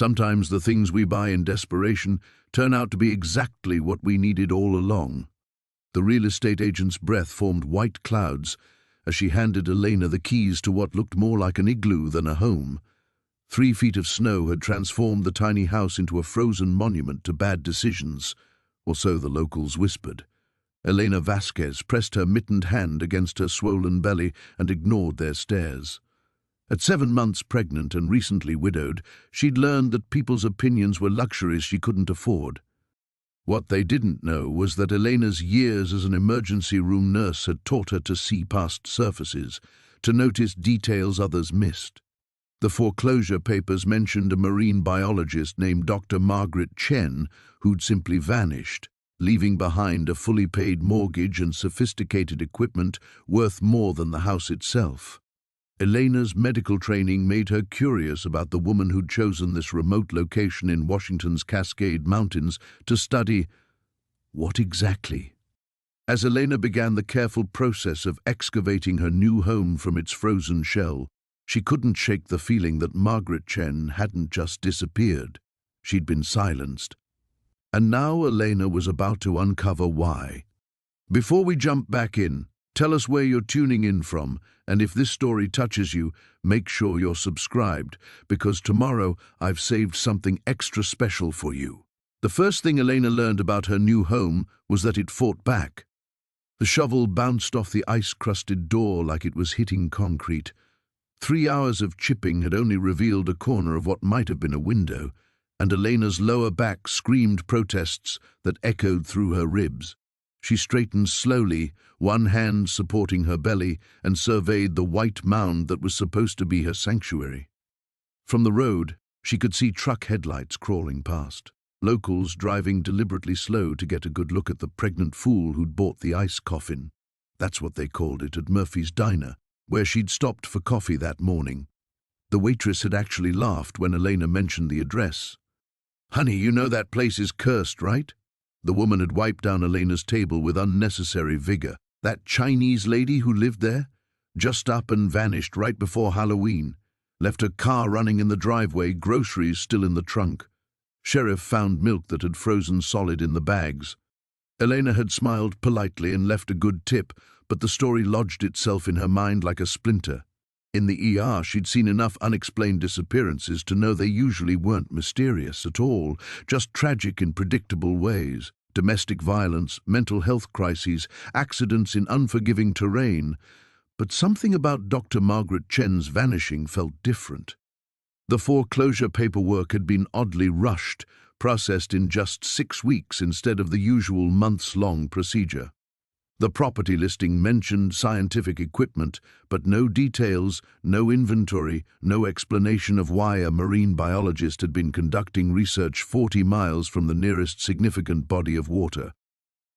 Sometimes the things we buy in desperation turn out to be exactly what we needed all along. The real estate agent's breath formed white clouds as she handed Elena the keys to what looked more like an igloo than a home. 3 feet of snow had transformed the tiny house into a frozen monument to bad decisions, or so the locals whispered. Elena Vasquez pressed her mittened hand against her swollen belly and ignored their stares. At 7 months pregnant and recently widowed, she'd learned that people's opinions were luxuries she couldn't afford. What they didn't know was that Elena's years as an emergency room nurse had taught her to see past surfaces, to notice details others missed. The foreclosure papers mentioned a marine biologist named Dr. Margaret Chen who'd simply vanished, leaving behind a fully paid mortgage and sophisticated equipment worth more than the house itself. Elena's medical training made her curious about the woman who'd chosen this remote location in Washington's Cascade Mountains to study what exactly? As Elena began the careful process of excavating her new home from its frozen shell, she couldn't shake the feeling that Margaret Chen hadn't just disappeared. She'd been silenced. And now Elena was about to uncover why. Before we jump back in, tell us where you're tuning in from, and if this story touches you, make sure you're subscribed, because tomorrow I've saved something extra special for you. The first thing Elena learned about her new home was that it fought back. The shovel bounced off the ice-crusted door like it was hitting concrete. 3 hours of chipping had only revealed a corner of what might have been a window, and Elena's lower back screamed protests that echoed through her ribs. She straightened slowly, one hand supporting her belly, and surveyed the white mound that was supposed to be her sanctuary. From the road, she could see truck headlights crawling past, locals driving deliberately slow to get a good look at the pregnant fool who'd bought the ice coffin. That's what they called it at Murphy's Diner, where she'd stopped for coffee that morning. The waitress had actually laughed when Elena mentioned the address. "Honey, you know that place is cursed, right?" The woman had wiped down Elena's table with unnecessary vigor. "That Chinese lady who lived there? Just up and vanished right before Halloween. Left her car running in the driveway, groceries still in the trunk. Sheriff found milk that had frozen solid in the bags." Elena had smiled politely and left a good tip, but the story lodged itself in her mind like a splinter. In the ER, she'd seen enough unexplained disappearances to know they usually weren't mysterious at all, just tragic in predictable ways. Domestic violence, mental health crises, accidents in unforgiving terrain. But something about Dr. Margaret Chen's vanishing felt different. The foreclosure paperwork had been oddly rushed, processed in just 6 weeks instead of the usual months-long procedure. The property listing mentioned scientific equipment, but no details, no inventory, no explanation of why a marine biologist had been conducting research 40 miles from the nearest significant body of water.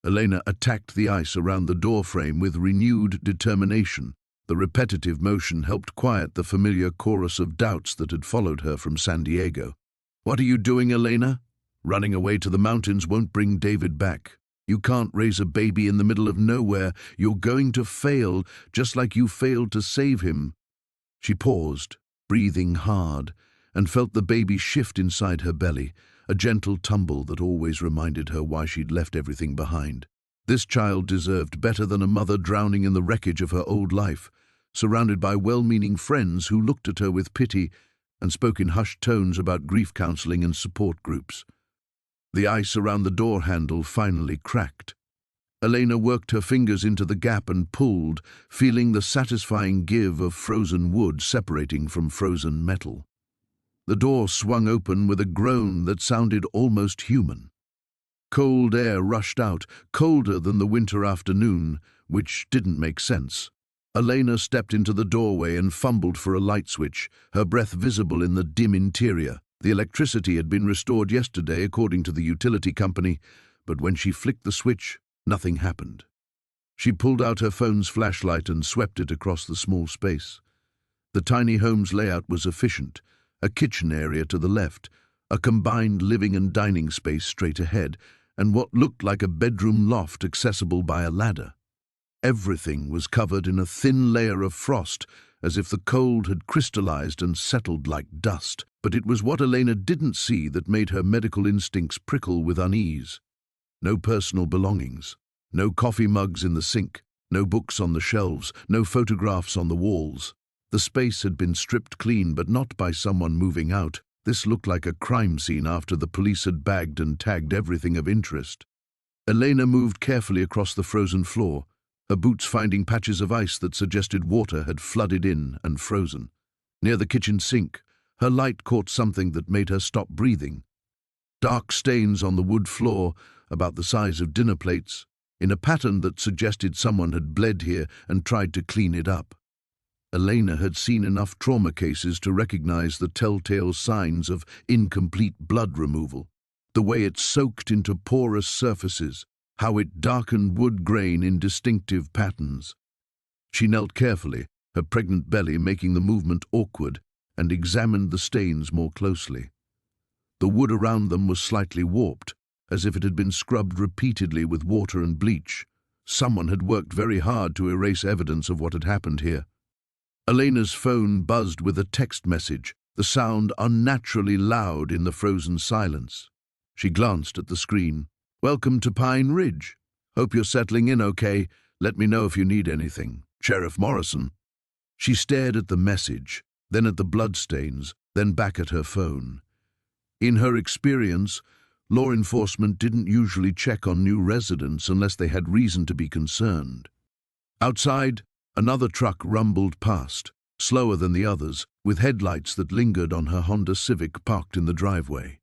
Elena attacked the ice around the doorframe with renewed determination. The repetitive motion helped quiet the familiar chorus of doubts that had followed her from San Diego. "What are you doing, Elena? Running away to the mountains won't bring David back. You can't raise a baby in the middle of nowhere. You're going to fail, just like you failed to save him." She paused, breathing hard, and felt the baby shift inside her belly, a gentle tumble that always reminded her why she'd left everything behind. This child deserved better than a mother drowning in the wreckage of her old life, surrounded by well-meaning friends who looked at her with pity and spoke in hushed tones about grief counseling and support groups. The ice around the door handle finally cracked. Elena worked her fingers into the gap and pulled, feeling the satisfying give of frozen wood separating from frozen metal. The door swung open with a groan that sounded almost human. Cold air rushed out, colder than the winter afternoon, which didn't make sense. Elena stepped into the doorway and fumbled for a light switch, her breath visible in the dim interior. The electricity had been restored yesterday, according to the utility company, but when she flicked the switch, nothing happened. She pulled out her phone's flashlight and swept it across the small space. The tiny home's layout was efficient: a kitchen area to the left, a combined living and dining space straight ahead, and what looked like a bedroom loft accessible by a ladder. Everything was covered in a thin layer of frost, as if the cold had crystallized and settled like dust. But it was what Elena didn't see that made her medical instincts prickle with unease. No personal belongings, no coffee mugs in the sink, no books on the shelves, no photographs on the walls. The space had been stripped clean, but not by someone moving out. This looked like a crime scene after the police had bagged and tagged everything of interest. Elena moved carefully across the frozen floor, her boots finding patches of ice that suggested water had flooded in and frozen. Near the kitchen sink, her light caught something that made her stop breathing. Dark stains on the wood floor, about the size of dinner plates, in a pattern that suggested someone had bled here and tried to clean it up. Elena had seen enough trauma cases to recognize the telltale signs of incomplete blood removal. The way it soaked into porous surfaces, how it darkened wood grain in distinctive patterns. She knelt carefully, her pregnant belly making the movement awkward, and examined the stains more closely. The wood around them was slightly warped, as if it had been scrubbed repeatedly with water and bleach. Someone had worked very hard to erase evidence of what had happened here. Elena's phone buzzed with a text message, the sound unnaturally loud in the frozen silence. She glanced at the screen. "Welcome to Pine Ridge. Hope you're settling in okay. Let me know if you need anything. Sheriff Morrison." She stared at the message, then at the bloodstains, then back at her phone. In her experience, law enforcement didn't usually check on new residents unless they had reason to be concerned. Outside, another truck rumbled past, slower than the others, with headlights that lingered on her Honda Civic parked in the driveway.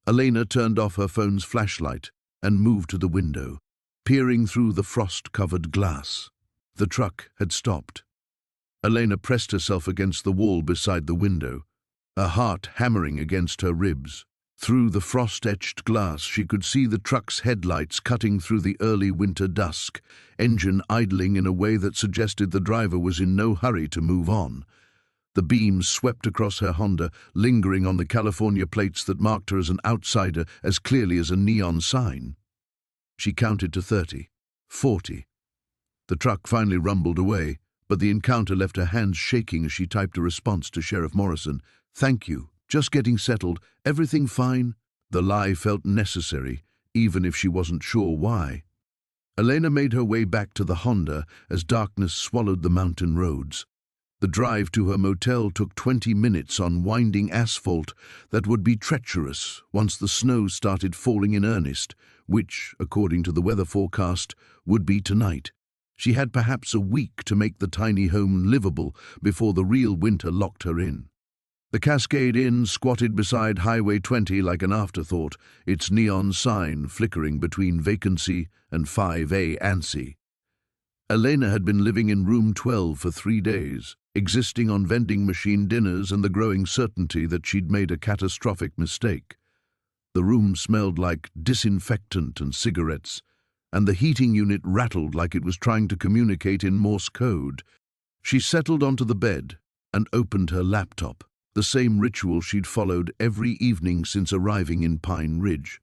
Elena turned off her phone's flashlight and moved to the window, peering through the frost-covered glass. The truck had stopped. Elena pressed herself against the wall beside the window, her heart hammering against her ribs. Through the frost-etched glass, she could see the truck's headlights cutting through the early winter dusk, engine idling in a way that suggested the driver was in no hurry to move on. The beams swept across her Honda, lingering on the California plates that marked her as an outsider as clearly as a neon sign. She counted to 30, 40. The truck finally rumbled away, but the encounter left her hands shaking as she typed a response to Sheriff Morrison. "Thank you. Just getting settled. Everything fine?" The lie felt necessary, even if she wasn't sure why. Elena made her way back to the Honda as darkness swallowed the mountain roads. The drive to her motel took 20 minutes on winding asphalt that would be treacherous once the snow started falling in earnest, which, according to the weather forecast, would be tonight. She had perhaps a week to make the tiny home livable before the real winter locked her in. The Cascade Inn squatted beside Highway 20 like an afterthought, its neon sign flickering between vacancy and 5A ANSI. Elena had been living in room 12 for 3 days, existing on vending machine dinners and the growing certainty that she'd made a catastrophic mistake. The room smelled like disinfectant and cigarettes, and the heating unit rattled like it was trying to communicate in Morse code. She settled onto the bed and opened her laptop, the same ritual she'd followed every evening since arriving in Pine Ridge.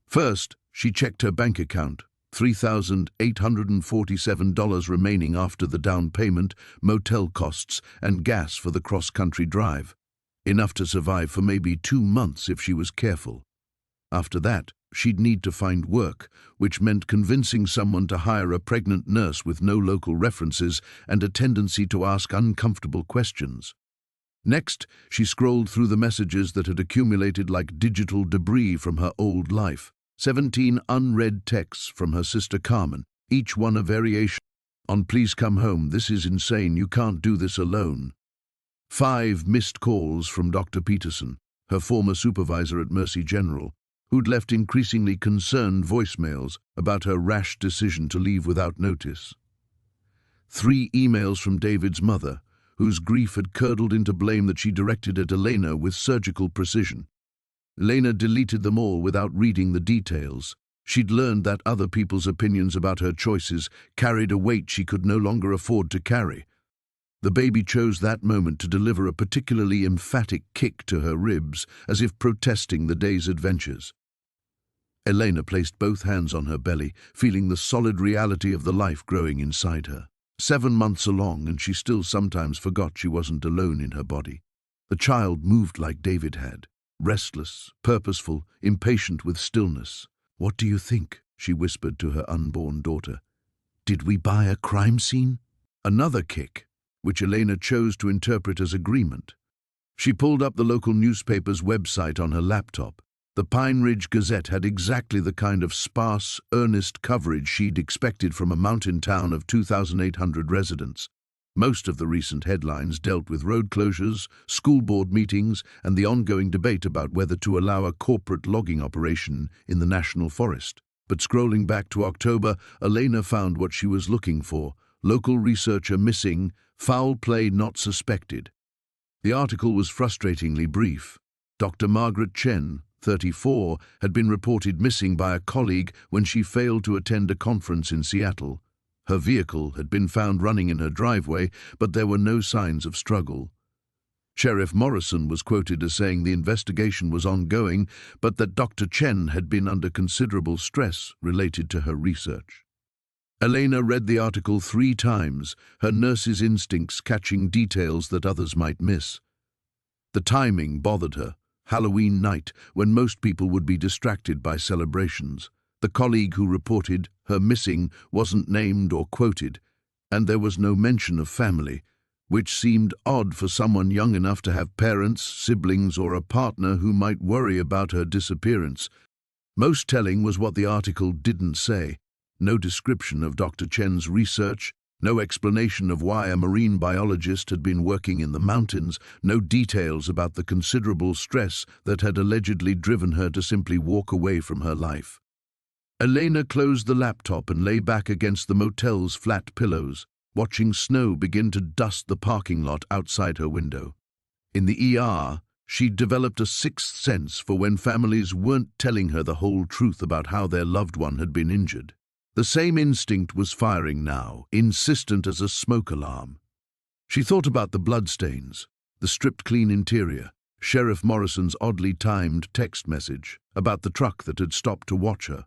First, she checked her bank account, $3,847 remaining after the down payment, motel costs, and gas for the cross-country drive. Enough to survive for maybe 2 months if she was careful. After that, she'd need to find work, which meant convincing someone to hire a pregnant nurse with no local references and a tendency to ask uncomfortable questions. Next, she scrolled through the messages that had accumulated like digital debris from her old life. 17 unread texts from her sister Carmen, each one a variation on "Please come home, this is insane, you can't do this alone." 5 missed calls from Dr. Peterson, her former supervisor at Mercy General, who'd left increasingly concerned voicemails about her rash decision to leave without notice. 3 emails from David's mother, whose grief had curdled into blame that she directed at Elena with surgical precision. Elena deleted them all without reading the details. She'd learned that other people's opinions about her choices carried a weight she could no longer afford to carry. The baby chose that moment to deliver a particularly emphatic kick to her ribs, as if protesting the day's adventures. Elena placed both hands on her belly, feeling the solid reality of the life growing inside her. 7 months along, and she still sometimes forgot she wasn't alone in her body. The child moved like David had, restless, purposeful, impatient with stillness. "What do you think?" she whispered to her unborn daughter. "Did we buy a crime scene?" Another kick, which Elena chose to interpret as agreement. She pulled up the local newspaper's website on her laptop. The Pine Ridge Gazette had exactly the kind of sparse, earnest coverage she'd expected from a mountain town of 2,800 residents. Most of the recent headlines dealt with road closures, school board meetings, and the ongoing debate about whether to allow a corporate logging operation in the national forest. But scrolling back to October, Elena found what she was looking for: local researcher missing, foul play not suspected. The article was frustratingly brief. Dr. Margaret Chen, 34, had been reported missing by a colleague when she failed to attend a conference in Seattle. Her vehicle had been found running in her driveway, but there were no signs of struggle. Sheriff Morrison was quoted as saying the investigation was ongoing, but that Dr. Chen had been under considerable stress related to her research. Elena read the article 3 times, her nurse's instincts catching details that others might miss. The timing bothered her. Halloween night, when most people would be distracted by celebrations. The colleague who reported her missing wasn't named or quoted, and there was no mention of family, which seemed odd for someone young enough to have parents, siblings, or a partner who might worry about her disappearance. Most telling was what the article didn't say. No description of Dr. Chen's research, no explanation of why a marine biologist had been working in the mountains, no details about the considerable stress that had allegedly driven her to simply walk away from her life. Elena closed the laptop and lay back against the motel's flat pillows, watching snow begin to dust the parking lot outside her window. In the ER, she'd developed a sixth sense for when families weren't telling her the whole truth about how their loved one had been injured. The same instinct was firing now, insistent as a smoke alarm. She thought about the bloodstains, the stripped-clean interior, Sheriff Morrison's oddly timed text message about the truck that had stopped to watch her,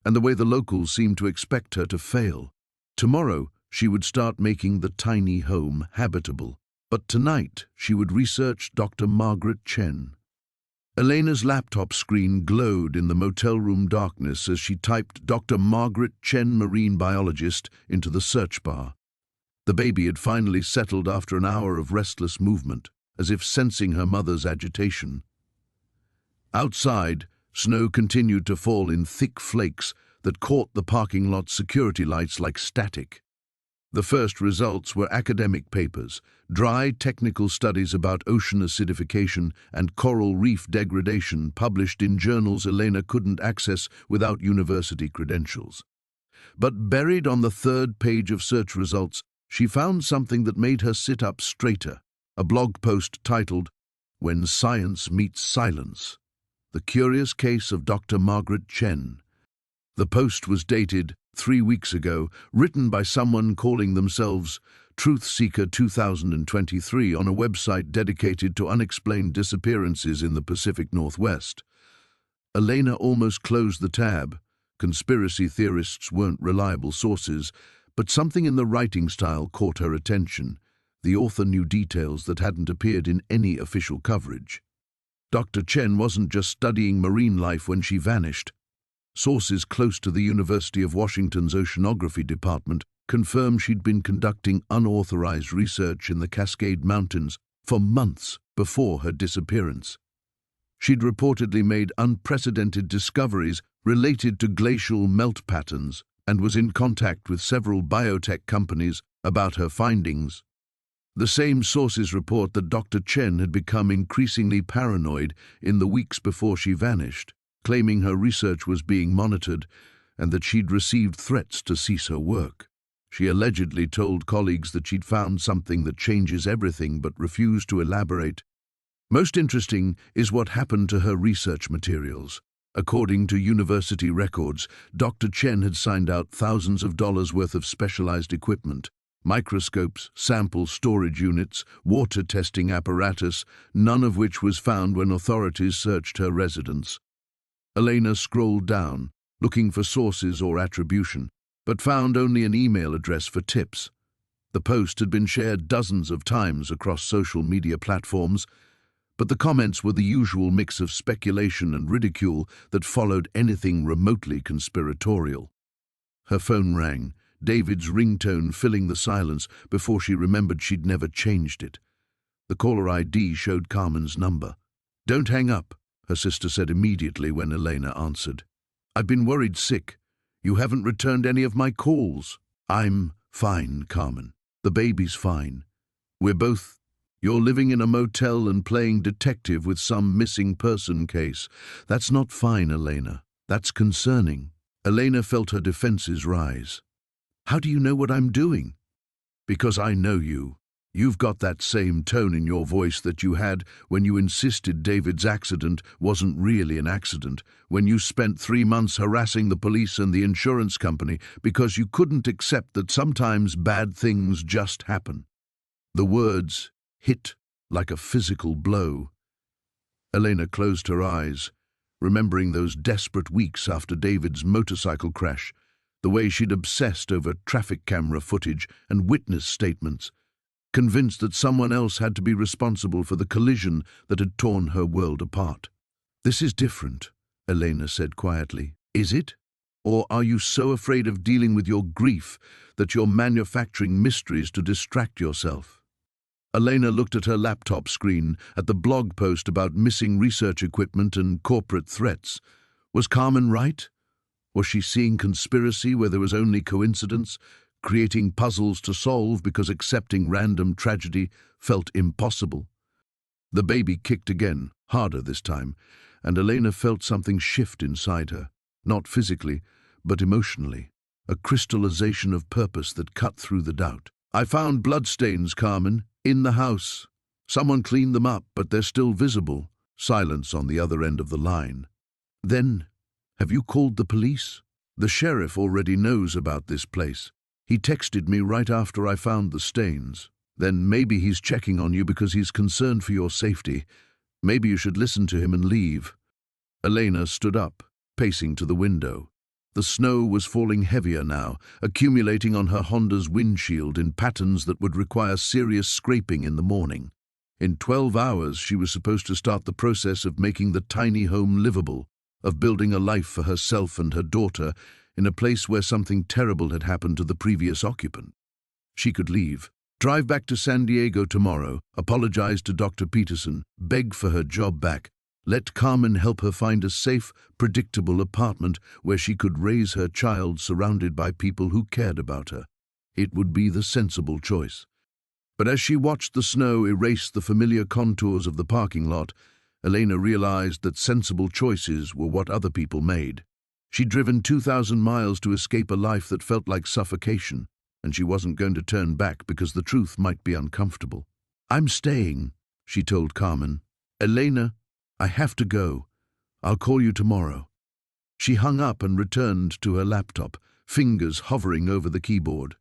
and the way the locals seemed to expect her to fail. Tomorrow, she would start making the tiny home habitable, but tonight she would research Dr. Margaret Chen. Elena's laptop screen glowed in the motel room darkness as she typed Dr. Margaret Chen, marine biologist, into the search bar. The baby had finally settled after an hour of restless movement, as if sensing her mother's agitation. Outside, snow continued to fall in thick flakes that caught the parking lot's security lights like static. The first results were academic papers, dry technical studies about ocean acidification and coral reef degradation published in journals Elena couldn't access without university credentials. But buried on the third page of search results, she found something that made her sit up straighter, a blog post titled, "When Science Meets Silence: The Curious Case of Dr. Margaret Chen." The post was dated 3 weeks ago, written by someone calling themselves Truth Seeker 2023 on a website dedicated to unexplained disappearances in the Pacific Northwest. Elena almost closed the tab. Conspiracy theorists weren't reliable sources, but something in the writing style caught her attention. The author knew details that hadn't appeared in any official coverage. Dr. Chen wasn't just studying marine life when she vanished. Sources close to the University of Washington's Oceanography Department confirmed she'd been conducting unauthorized research in the Cascade Mountains for months before her disappearance. She'd reportedly made unprecedented discoveries related to glacial melt patterns and was in contact with several biotech companies about her findings. The same sources report that Dr. Chen had become increasingly paranoid in the weeks before she vanished, claiming her research was being monitored and that she'd received threats to cease her work. She allegedly told colleagues that she'd found something that changes everything but refused to elaborate. Most interesting is what happened to her research materials. According to university records, Dr. Chen had signed out thousands of dollars worth of specialized equipment, microscopes, sample storage units, water testing apparatus, none of which was found when authorities searched her residence. Elena scrolled down, looking for sources or attribution, but found only an email address for tips. The post had been shared dozens of times across social media platforms, But the comments were the usual mix of speculation and ridicule that followed anything remotely conspiratorial. Her phone rang, David's ringtone filling the silence before she remembered she'd never changed it. The caller ID showed Carmen's number. "Don't hang up," her sister said immediately when Elena answered. "I've been worried sick. You haven't returned any of my calls." "I'm fine, Carmen. The baby's fine. We're both... You're living in a motel and playing detective with some missing person case. That's not fine, Elena. That's concerning." Elena felt her defenses rise. "How do you know what I'm doing?" "Because I know you. You've got that same tone in your voice that you had when you insisted David's accident wasn't really an accident, when you spent 3 months harassing the police and the insurance company because you couldn't accept that sometimes bad things just happen." The words hit like a physical blow. Elena closed her eyes, remembering those desperate weeks after David's motorcycle crash, the way she'd obsessed over traffic camera footage and witness statements, convinced that someone else had to be responsible for the collision that had torn her world apart. "This is different," Elena said quietly. "Is it? Or are you so afraid of dealing with your grief that you're manufacturing mysteries to distract yourself?" Elena looked at her laptop screen, at the blog post about missing research equipment and corporate threats. Was Carmen right? Was she seeing conspiracy where there was only coincidence, creating puzzles to solve because accepting random tragedy felt impossible? The baby kicked again, harder this time, and Elena felt something shift inside her, not physically, but emotionally, a crystallization of purpose that cut through the doubt. "I found bloodstains, Carmen, in the house. Someone cleaned them up, but they're still visible." Silence on the other end of the line. "Then, have you called the police?" "The sheriff already knows about this place. He texted me right after I found the stains." "Then maybe he's checking on you because he's concerned for your safety. Maybe you should listen to him and leave." Elena stood up, pacing to the window. The snow was falling heavier now, accumulating on her Honda's windshield in patterns that would require serious scraping in the morning. In 12 hours, she was supposed to start the process of making the tiny home livable, of building a life for herself and her daughter in a place where something terrible had happened to the previous occupant. She could leave, drive back to San Diego tomorrow, apologize to Dr. Peterson, beg for her job back, let Carmen help her find a safe, predictable apartment where she could raise her child surrounded by people who cared about her. It would be the sensible choice. But as she watched the snow erase the familiar contours of the parking lot, Elena realized that sensible choices were what other people made. She'd driven 2,000 miles to escape a life that felt like suffocation, and she wasn't going to turn back because the truth might be uncomfortable. "I'm staying," she told Carmen. "Elena, I have to go. I'll call you tomorrow." She hung up and returned to her laptop, fingers hovering over the keyboard.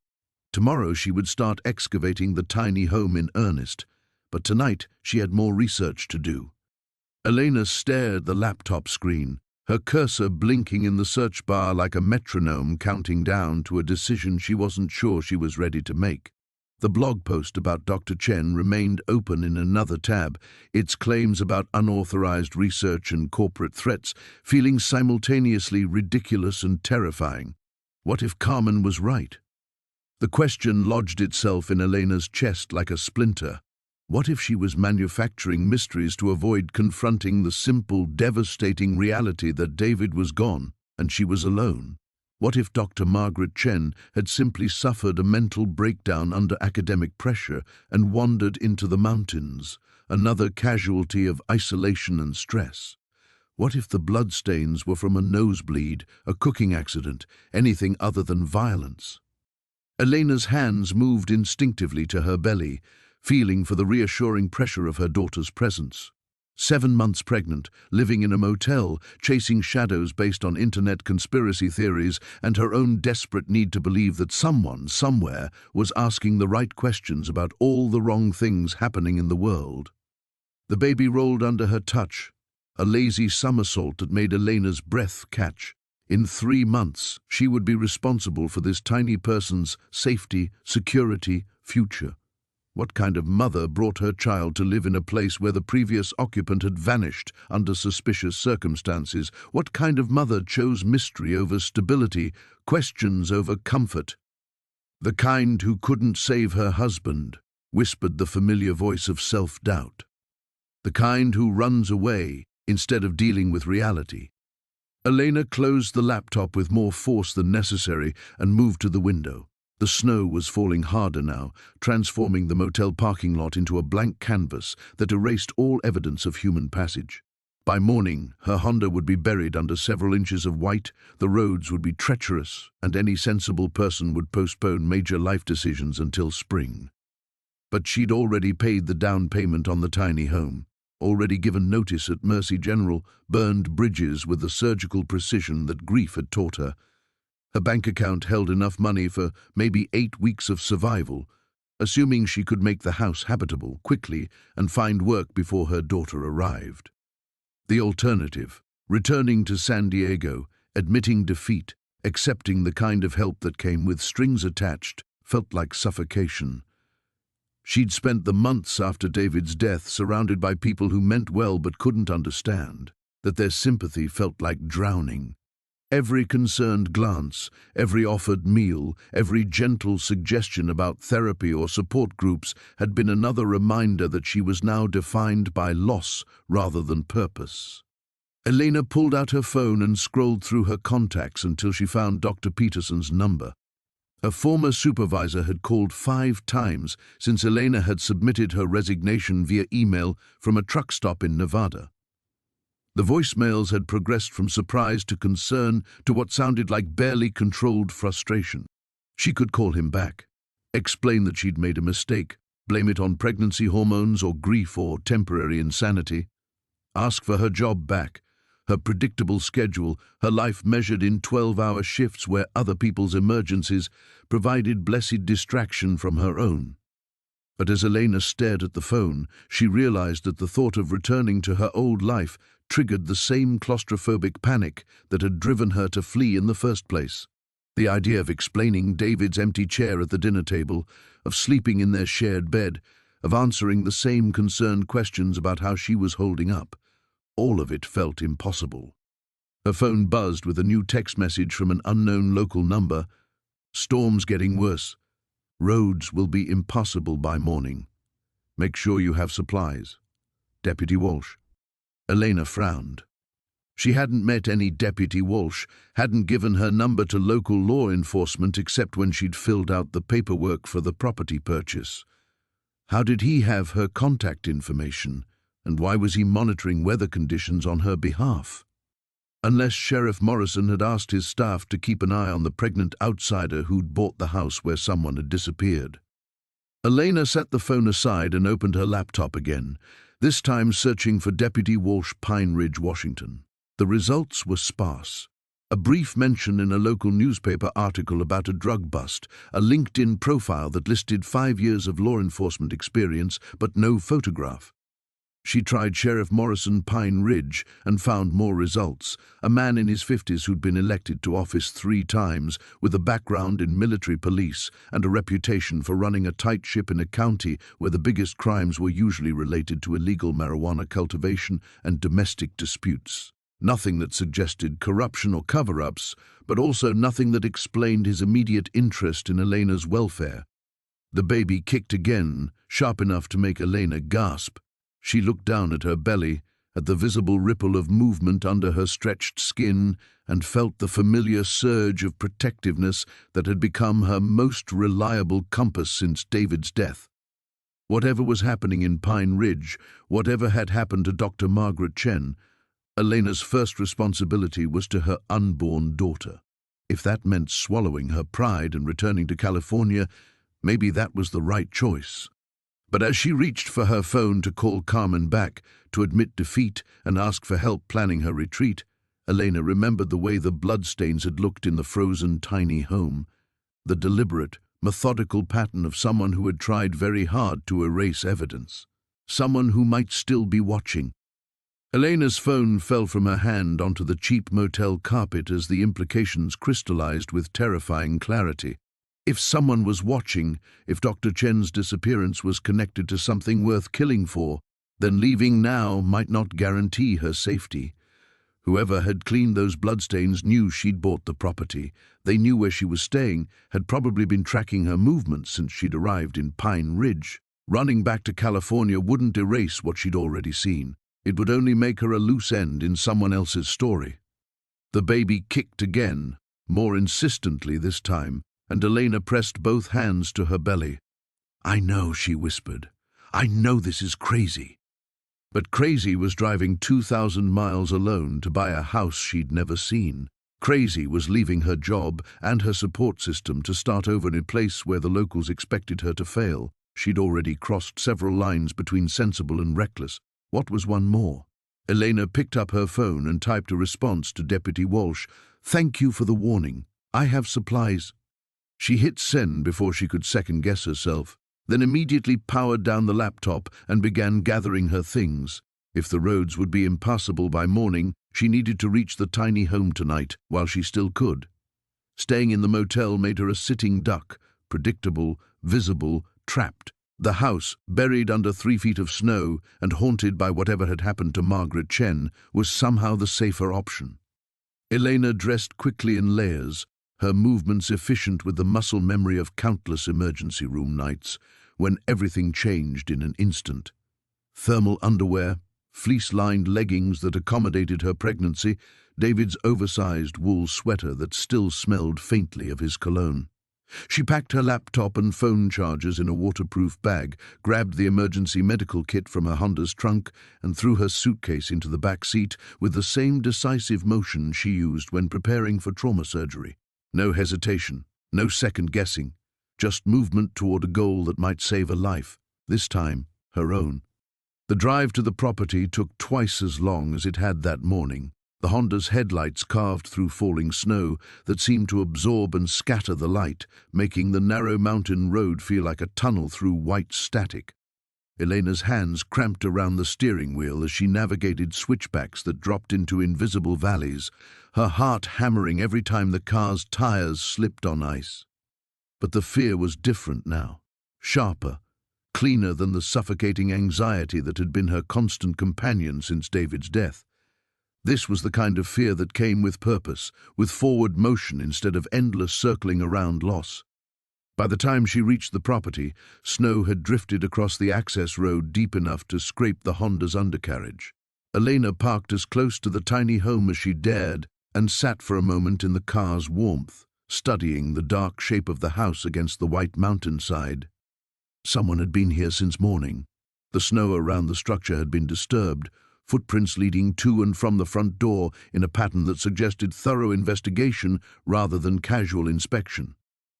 Tomorrow she would start excavating the tiny home in earnest, but tonight she had more research to do. Elena stared at the laptop screen, her cursor blinking in the search bar like a metronome counting down to a decision she wasn't sure she was ready to make. The blog post about Dr. Chen remained open in another tab, its claims about unauthorized research and corporate threats feeling simultaneously ridiculous and terrifying. What if Carmen was right? The question lodged itself in Elena's chest like a splinter. What if she was manufacturing mysteries to avoid confronting the simple, devastating reality that David was gone and she was alone? What if Dr. Margaret Chen had simply suffered a mental breakdown under academic pressure and wandered into the mountains, another casualty of isolation and stress? What if the bloodstains were from a nosebleed, a cooking accident, anything other than violence? Elena's hands moved instinctively to her belly, feeling for the reassuring pressure of her daughter's presence. 7 months pregnant, living in a motel, chasing shadows based on internet conspiracy theories and her own desperate need to believe that someone, somewhere, was asking the right questions about all the wrong things happening in the world. The baby rolled under her touch, a lazy somersault that made Elena's breath catch. In 3 months, she would be responsible for this tiny person's safety, security, future. What kind of mother brought her child to live in a place where the previous occupant had vanished under suspicious circumstances? What kind of mother chose mystery over stability, questions over comfort? The kind who couldn't save her husband, whispered the familiar voice of self-doubt. The kind who runs away instead of dealing with reality. Elena closed the laptop with more force than necessary and moved to the window. The snow was falling harder now, transforming the motel parking lot into a blank canvas that erased all evidence of human passage. By morning, her Honda would be buried under several inches of white, the roads would be treacherous, and any sensible person would postpone major life decisions until spring. But she'd already paid the down payment on the tiny home, already given notice at Mercy General, burned bridges with the surgical precision that grief had taught her. Her bank account held enough money for maybe 8 weeks of survival, assuming she could make the house habitable quickly and find work before her daughter arrived. The alternative, returning to San Diego, admitting defeat, accepting the kind of help that came with strings attached, felt like suffocation. She'd spent the months after David's death surrounded by people who meant well but couldn't understand, that their sympathy felt like drowning. Every concerned glance, every offered meal, every gentle suggestion about therapy or support groups had been another reminder that she was now defined by loss rather than purpose. Elena pulled out her phone and scrolled through her contacts until she found Dr. Peterson's number. Her former supervisor had called 5 times since Elena had submitted her resignation via email from a truck stop in Nevada. The voicemails had progressed from surprise to concern to what sounded like barely controlled frustration. She could call him back, explain that she'd made a mistake, blame it on pregnancy hormones or grief or temporary insanity, ask for her job back, her predictable schedule, her life measured in 12-hour shifts where other people's emergencies provided blessed distraction from her own. But as Elena stared at the phone, she realized that the thought of returning to her old life triggered the same claustrophobic panic that had driven her to flee in the first place. The idea of explaining David's empty chair at the dinner table, of sleeping in their shared bed, of answering the same concerned questions about how she was holding up, all of it felt impossible. Her phone buzzed with a new text message from an unknown local number. "Storm's getting worse. Roads will be impassable by morning. Make sure you have supplies. Deputy Walsh." Elena frowned. She hadn't met any Deputy Walsh, hadn't given her number to local law enforcement except when she'd filled out the paperwork for the property purchase. How did he have her contact information, and why was he monitoring weather conditions on her behalf? Unless Sheriff Morrison had asked his staff to keep an eye on the pregnant outsider who'd bought the house where someone had disappeared. Elena set the phone aside and opened her laptop again, this time searching for Deputy Walsh, Pine Ridge, Washington. The results were sparse. A brief mention in a local newspaper article about a drug bust, a LinkedIn profile that listed 5 years of law enforcement experience, but no photograph. She tried Sheriff Morrison, Pine Ridge, and found more results. A man in his 50s who'd been elected to office 3 times, with a background in military police and a reputation for running a tight ship in a county where the biggest crimes were usually related to illegal marijuana cultivation and domestic disputes. Nothing that suggested corruption or cover-ups, but also nothing that explained his immediate interest in Elena's welfare. The baby kicked again, sharp enough to make Elena gasp. She looked down at her belly, at the visible ripple of movement under her stretched skin, and felt the familiar surge of protectiveness that had become her most reliable compass since David's death. Whatever was happening in Pine Ridge, whatever had happened to Dr. Margaret Chen, Elena's first responsibility was to her unborn daughter. If that meant swallowing her pride and returning to California, maybe that was the right choice. But as she reached for her phone to call Carmen back, to admit defeat and ask for help planning her retreat, Elena remembered the way the bloodstains had looked in the frozen tiny home, the deliberate, methodical pattern of someone who had tried very hard to erase evidence, someone who might still be watching. Elena's phone fell from her hand onto the cheap motel carpet as the implications crystallized with terrifying clarity. If someone was watching, if Dr. Chen's disappearance was connected to something worth killing for, then leaving now might not guarantee her safety. Whoever had cleaned those bloodstains knew she'd bought the property. They knew where she was staying, had probably been tracking her movements since she'd arrived in Pine Ridge. Running back to California wouldn't erase what she'd already seen. It would only make her a loose end in someone else's story. The baby kicked again, more insistently this time, and Elena pressed both hands to her belly. "I know," she whispered. "I know this is crazy." But Crazy was driving 2,000 miles alone to buy a house she'd never seen. Crazy was leaving her job and her support system to start over in a place where the locals expected her to fail. She'd already crossed several lines between sensible and reckless. What was one more? Elena picked up her phone and typed a response to Deputy Walsh. "Thank you for the warning. I have supplies." She hit send before she could second-guess herself, then immediately powered down the laptop and began gathering her things. If the roads would be impassable by morning, she needed to reach the tiny home tonight while she still could. Staying in the motel made her a sitting duck, predictable, visible, trapped. The house, buried under 3 feet of snow and haunted by whatever had happened to Margaret Chen, was somehow the safer option. Elena dressed quickly in layers, her movements efficient with the muscle memory of countless emergency room nights, when everything changed in an instant. Thermal underwear, fleece-lined leggings that accommodated her pregnancy, David's oversized wool sweater that still smelled faintly of his cologne. She packed her laptop and phone chargers in a waterproof bag, grabbed the emergency medical kit from her Honda's trunk, and threw her suitcase into the back seat with the same decisive motion she used when preparing for trauma surgery. No hesitation, no second-guessing, just movement toward a goal that might save a life, this time her own. The drive to the property took twice as long as it had that morning. The Honda's headlights carved through falling snow that seemed to absorb and scatter the light, making the narrow mountain road feel like a tunnel through white static. Elena's hands cramped around the steering wheel as she navigated switchbacks that dropped into invisible valleys, her heart hammering every time the car's tires slipped on ice. But the fear was different now, sharper, cleaner than the suffocating anxiety that had been her constant companion since David's death. This was the kind of fear that came with purpose, with forward motion instead of endless circling around loss. By the time she reached the property, snow had drifted across the access road deep enough to scrape the Honda's undercarriage. Elena parked as close to the tiny home as she dared and sat for a moment in the car's warmth, studying the dark shape of the house against the white mountainside. Someone had been here since morning. The snow around the structure had been disturbed, footprints leading to and from the front door in a pattern that suggested thorough investigation rather than casual inspection.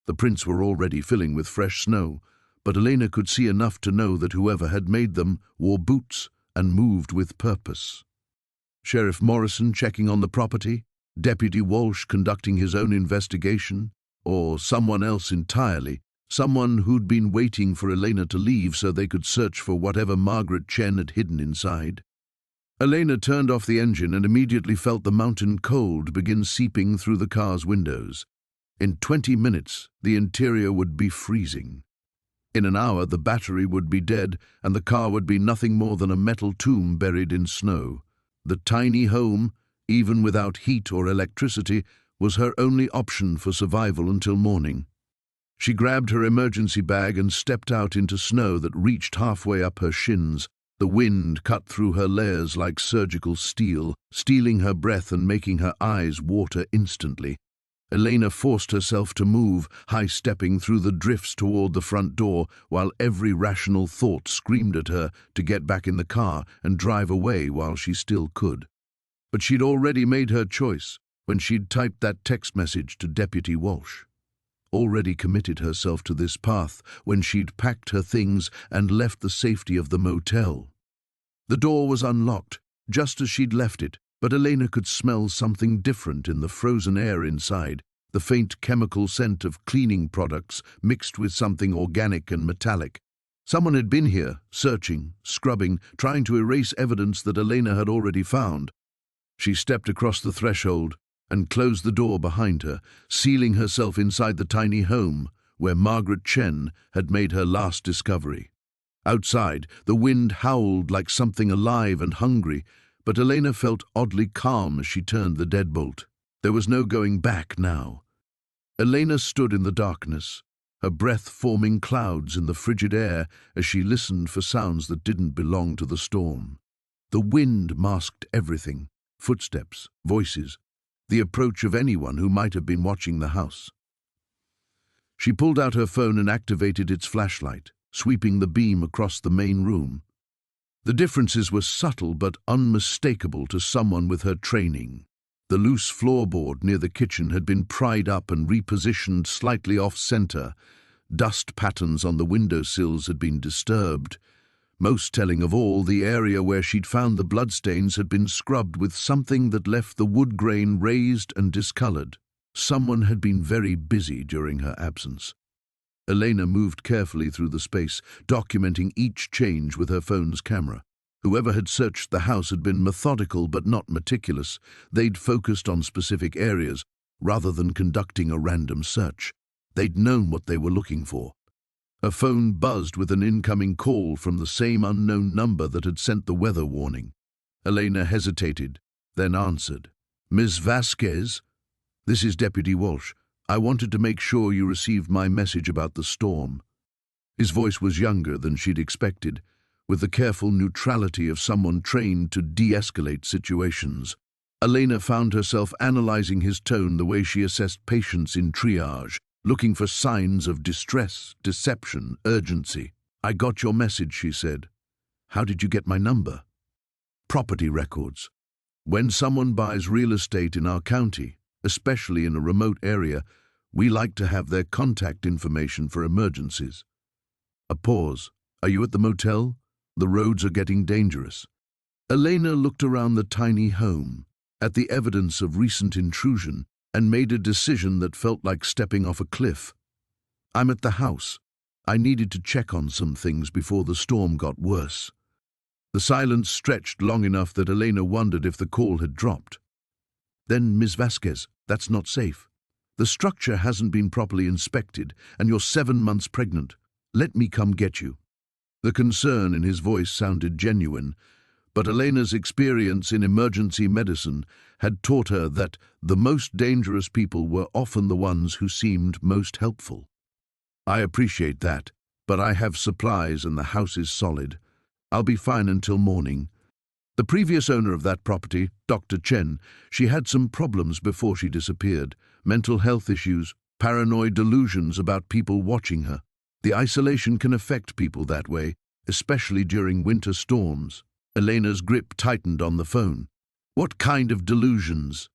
The prints were already filling with fresh snow, but Elena could see enough to know that whoever had made them wore boots and moved with purpose. Sheriff Morrison checking on the property, Deputy Walsh conducting his own investigation, or someone else entirely, someone who'd been waiting for Elena to leave so they could search for whatever Margaret Chen had hidden inside. Elena turned off the engine and immediately felt the mountain cold begin seeping through the car's windows. In 20 minutes, the interior would be freezing. In an hour, the battery would be dead and the car would be nothing more than a metal tomb buried in snow. The tiny home, even without heat or electricity, was her only option for survival until morning. She grabbed her emergency bag and stepped out into snow that reached halfway up her shins. The wind cut through her layers like surgical steel, stealing her breath and making her eyes water instantly. Elena forced herself to move, high-stepping through the drifts toward the front door, while every rational thought screamed at her to get back in the car and drive away while she still could. But she'd already made her choice when she'd typed that text message to Deputy Walsh. Already committed herself to this path when she'd packed her things and left the safety of the motel. The door was unlocked, just as she'd left it, but Elena could smell something different in the frozen air inside, the faint chemical scent of cleaning products mixed with something organic and metallic. Someone had been here, searching, scrubbing, trying to erase evidence that Elena had already found. She stepped across the threshold and closed the door behind her, sealing herself inside the tiny home, where Margaret Chen had made her last discovery. Outside, the wind howled like something alive and hungry, but Elena felt oddly calm as she turned the deadbolt. There was no going back now. Elena stood in the darkness, her breath forming clouds in the frigid air as she listened for sounds that didn't belong to the storm. The wind masked everything: footsteps, voices, the approach of anyone who might have been watching the house. She pulled out her phone and activated its flashlight, sweeping the beam across the main room. The differences were subtle but unmistakable to someone with her training. The loose floorboard near the kitchen had been pried up and repositioned slightly off-center. Dust patterns on the windowsills had been disturbed. Most telling of all, the area where she'd found the bloodstains had been scrubbed with something that left the wood grain raised and discolored. Someone had been very busy during her absence. Elena moved carefully through the space, documenting each change with her phone's camera. Whoever had searched the house had been methodical but not meticulous. They'd focused on specific areas, rather than conducting a random search. They'd known what they were looking for. Her phone buzzed with an incoming call from the same unknown number that had sent the weather warning. Elena hesitated, then answered. "Ms. Vasquez? This is Deputy Walsh. I wanted to make sure you received my message about the storm." His voice was younger than she'd expected, with the careful neutrality of someone trained to de-escalate situations. Elena found herself analyzing his tone the way she assessed patients in triage, looking for signs of distress, deception, urgency. "I got your message," she said. "How did you get my number?" "Property records. When someone buys real estate in our county, especially in a remote area, we like to have their contact information for emergencies." A pause. "Are you at the motel? The roads are getting dangerous." Elena looked around the tiny home, at the evidence of recent intrusion, and made a decision that felt like stepping off a cliff. "I'm at the house. I needed to check on some things before the storm got worse." The silence stretched long enough that Elena wondered if the call had dropped. "Then, Ms. Vasquez, that's not safe. The structure hasn't been properly inspected, and you're 7 months pregnant. Let me come get you." The concern in his voice sounded genuine, but Elena's experience in emergency medicine had taught her that the most dangerous people were often the ones who seemed most helpful. "I appreciate that, but I have supplies and the house is solid. I'll be fine until morning." The previous owner of that property, Dr. Chen, she had some problems before she disappeared. Mental health issues, paranoid delusions about people watching her. The isolation can affect people that way, especially during winter storms. Elena's grip tightened on the phone. "What kind of delusions?"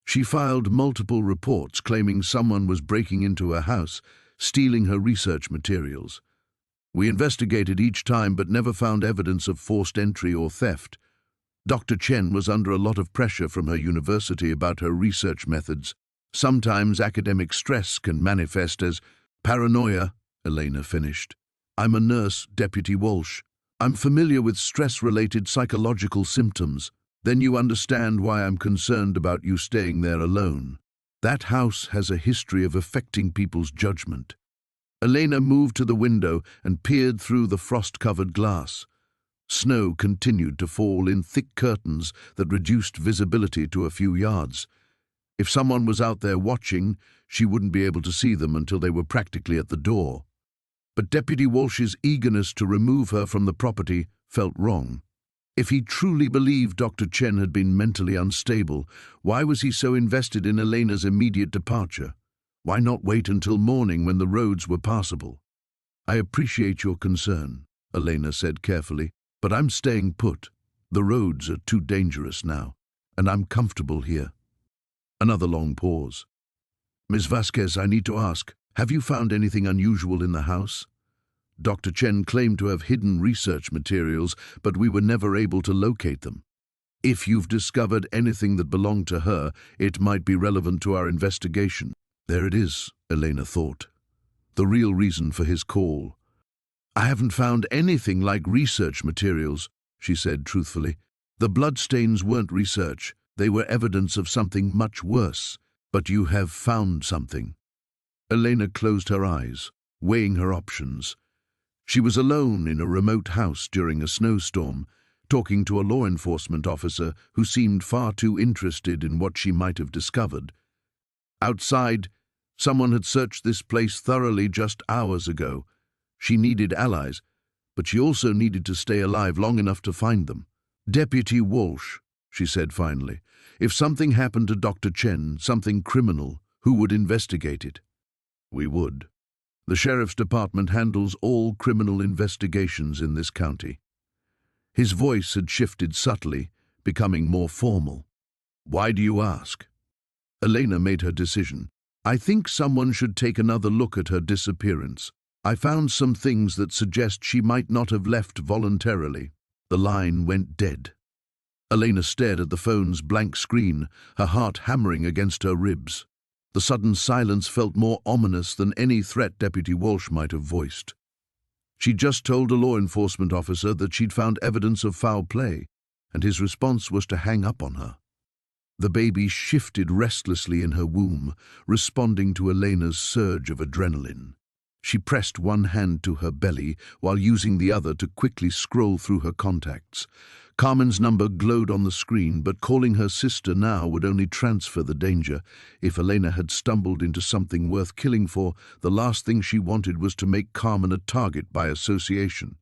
She filed multiple reports claiming someone was breaking into her house, stealing her research materials. "We investigated each time but never found evidence of forced entry or theft. Dr. Chen was under a lot of pressure from her university about her research methods. Sometimes academic stress can manifest as paranoia," Elena finished. "I'm a nurse, Deputy Walsh. I'm familiar with stress-related psychological symptoms. Then you understand why I'm concerned about you staying there alone. That house has a history of affecting people's judgment." Elena moved to the window and peered through the frost-covered glass. Snow continued to fall in thick curtains that reduced visibility to a few yards. If someone was out there watching, she wouldn't be able to see them until they were practically at the door. But Deputy Walsh's eagerness to remove her from the property felt wrong. If he truly believed Dr. Chen had been mentally unstable, why was he so invested in Elena's immediate departure? Why not wait until morning when the roads were passable? "I appreciate your concern," Elena said carefully, "but I'm staying put. The roads are too dangerous now, and I'm comfortable here." Another long pause. "Ms. Vasquez, I need to ask, have you found anything unusual in the house? Dr. Chen claimed to have hidden research materials, but we were never able to locate them. If you've discovered anything that belonged to her, it might be relevant to our investigation." There it is, Elena thought. The real reason for his call. "I haven't found anything like research materials," she said truthfully. "The bloodstains weren't research. They were evidence of something much worse. But you have found something." Elena closed her eyes, weighing her options. She was alone in a remote house during a snowstorm, talking to a law enforcement officer who seemed far too interested in what she might have discovered. Outside, someone had searched this place thoroughly just hours ago. She needed allies, but she also needed to stay alive long enough to find them. "Deputy Walsh," she said finally, "if something happened to Dr. Chen, something criminal, who would investigate it?" "We would. The sheriff's department handles all criminal investigations in this county." His voice had shifted subtly, becoming more formal. "Why do you ask?" Elena made her decision. "I think someone should take another look at her disappearance. I found some things that suggest she might not have left voluntarily." The line went dead. Elena stared at the phone's blank screen, her heart hammering against her ribs. The sudden silence felt more ominous than any threat Deputy Walsh might have voiced. She'd just told a law enforcement officer that she'd found evidence of foul play, and his response was to hang up on her. The baby shifted restlessly in her womb, responding to Elena's surge of adrenaline. She pressed one hand to her belly while using the other to quickly scroll through her contacts. Carmen's number glowed on the screen, but calling her sister now would only transfer the danger. If Elena had stumbled into something worth killing for, the last thing she wanted was to make Carmen a target by association.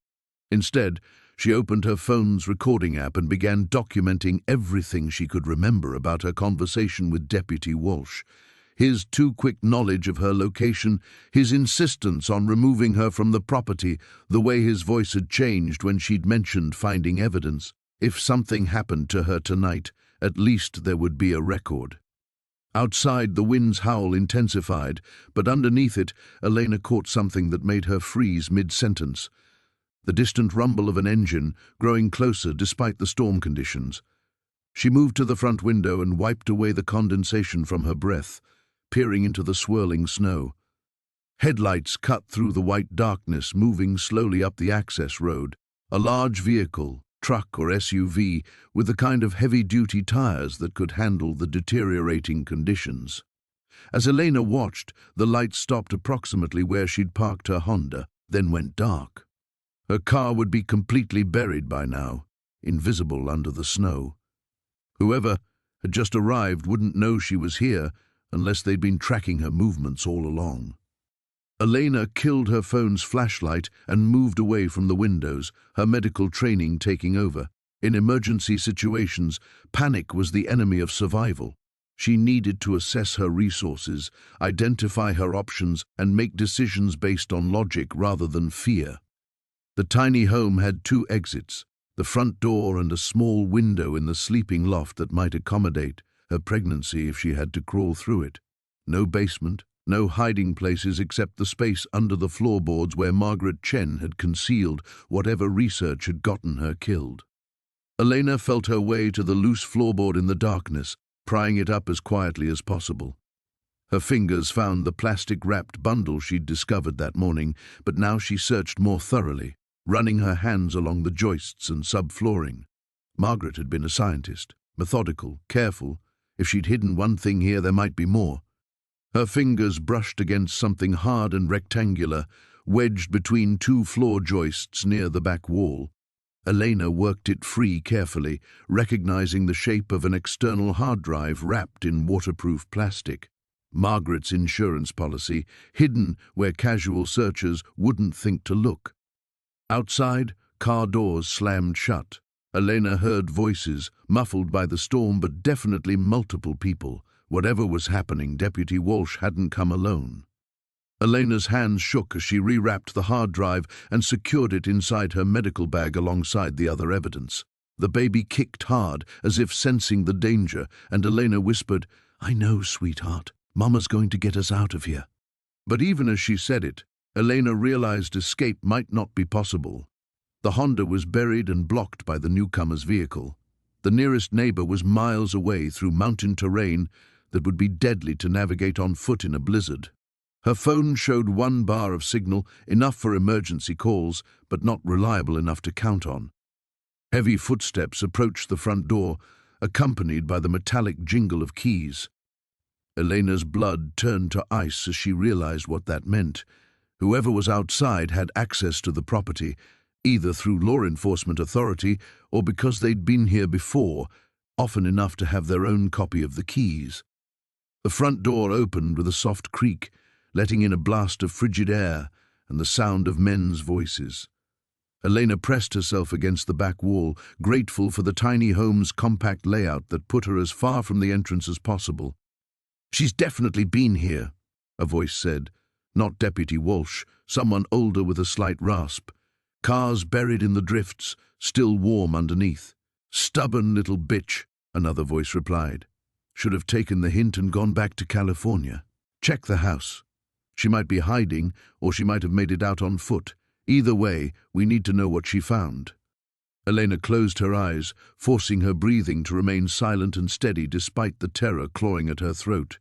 Instead, she opened her phone's recording app and began documenting everything she could remember about her conversation with Deputy Walsh. His too quick knowledge of her location, his insistence on removing her from the property, the way his voice had changed when she'd mentioned finding evidence. If something happened to her tonight, at least there would be a record. Outside, the wind's howl intensified, but underneath it, Elena caught something that made her freeze mid-sentence. The distant rumble of an engine, growing closer despite the storm conditions. She moved to the front window and wiped away the condensation from her breath, peering into the swirling snow. Headlights cut through the white darkness, moving slowly up the access road. A large vehicle, truck or SUV, with the kind of heavy-duty tires that could handle the deteriorating conditions. As Elena watched, the light stopped approximately where she'd parked her Honda, then went dark. Her car would be completely buried by now, invisible under the snow. Whoever had just arrived wouldn't know she was here unless they'd been tracking her movements all along. Elena killed her phone's flashlight and moved away from the windows, her medical training taking over. In emergency situations, panic was the enemy of survival. She needed to assess her resources, identify her options, and make decisions based on logic rather than fear. The tiny home had 2 exits, the front door and a small window in the sleeping loft that might accommodate her pregnancy if she had to crawl through it. No basement, no hiding places except the space under the floorboards where Margaret Chen had concealed whatever research had gotten her killed. Elena felt her way to the loose floorboard in the darkness, prying it up as quietly as possible. Her fingers found the plastic-wrapped bundle she'd discovered that morning, but now she searched more thoroughly, running her hands along the joists and subflooring. Margaret had been a scientist, methodical, careful. If she'd hidden one thing here, there might be more. Her fingers brushed against something hard and rectangular, wedged between 2 floor joists near the back wall. Elena worked it free carefully, recognizing the shape of an external hard drive wrapped in waterproof plastic. Margaret's insurance policy, hidden where casual searchers wouldn't think to look. Outside, car doors slammed shut. Elena heard voices, muffled by the storm, but definitely multiple people. Whatever was happening, Deputy Walsh hadn't come alone. Elena's hands shook as she rewrapped the hard drive and secured it inside her medical bag alongside the other evidence. The baby kicked hard, as if sensing the danger, and Elena whispered, "I know, sweetheart. Mama's going to get us out of here." But even as she said it, Elena realized escape might not be possible. The Honda was buried and blocked by the newcomer's vehicle. The nearest neighbor was miles away through mountain terrain that would be deadly to navigate on foot in a blizzard. Her phone showed 1 bar of signal, enough for emergency calls, but not reliable enough to count on. Heavy footsteps approached the front door, accompanied by the metallic jingle of keys. Elena's blood turned to ice as she realized what that meant. Whoever was outside had access to the property, either through law enforcement authority or because they'd been here before, often enough to have their own copy of the keys. The front door opened with a soft creak, letting in a blast of frigid air and the sound of men's voices. Elena pressed herself against the back wall, grateful for the tiny home's compact layout that put her as far from the entrance as possible. "She's definitely been here," a voice said. Not Deputy Walsh, someone older with a slight rasp. "Cars buried in the drifts, still warm underneath." "Stubborn little bitch," another voice replied. "Should have taken the hint and gone back to California. Check the house. She might be hiding, or she might have made it out on foot. Either way, we need to know what she found." Elena closed her eyes, forcing her breathing to remain silent and steady despite the terror clawing at her throat.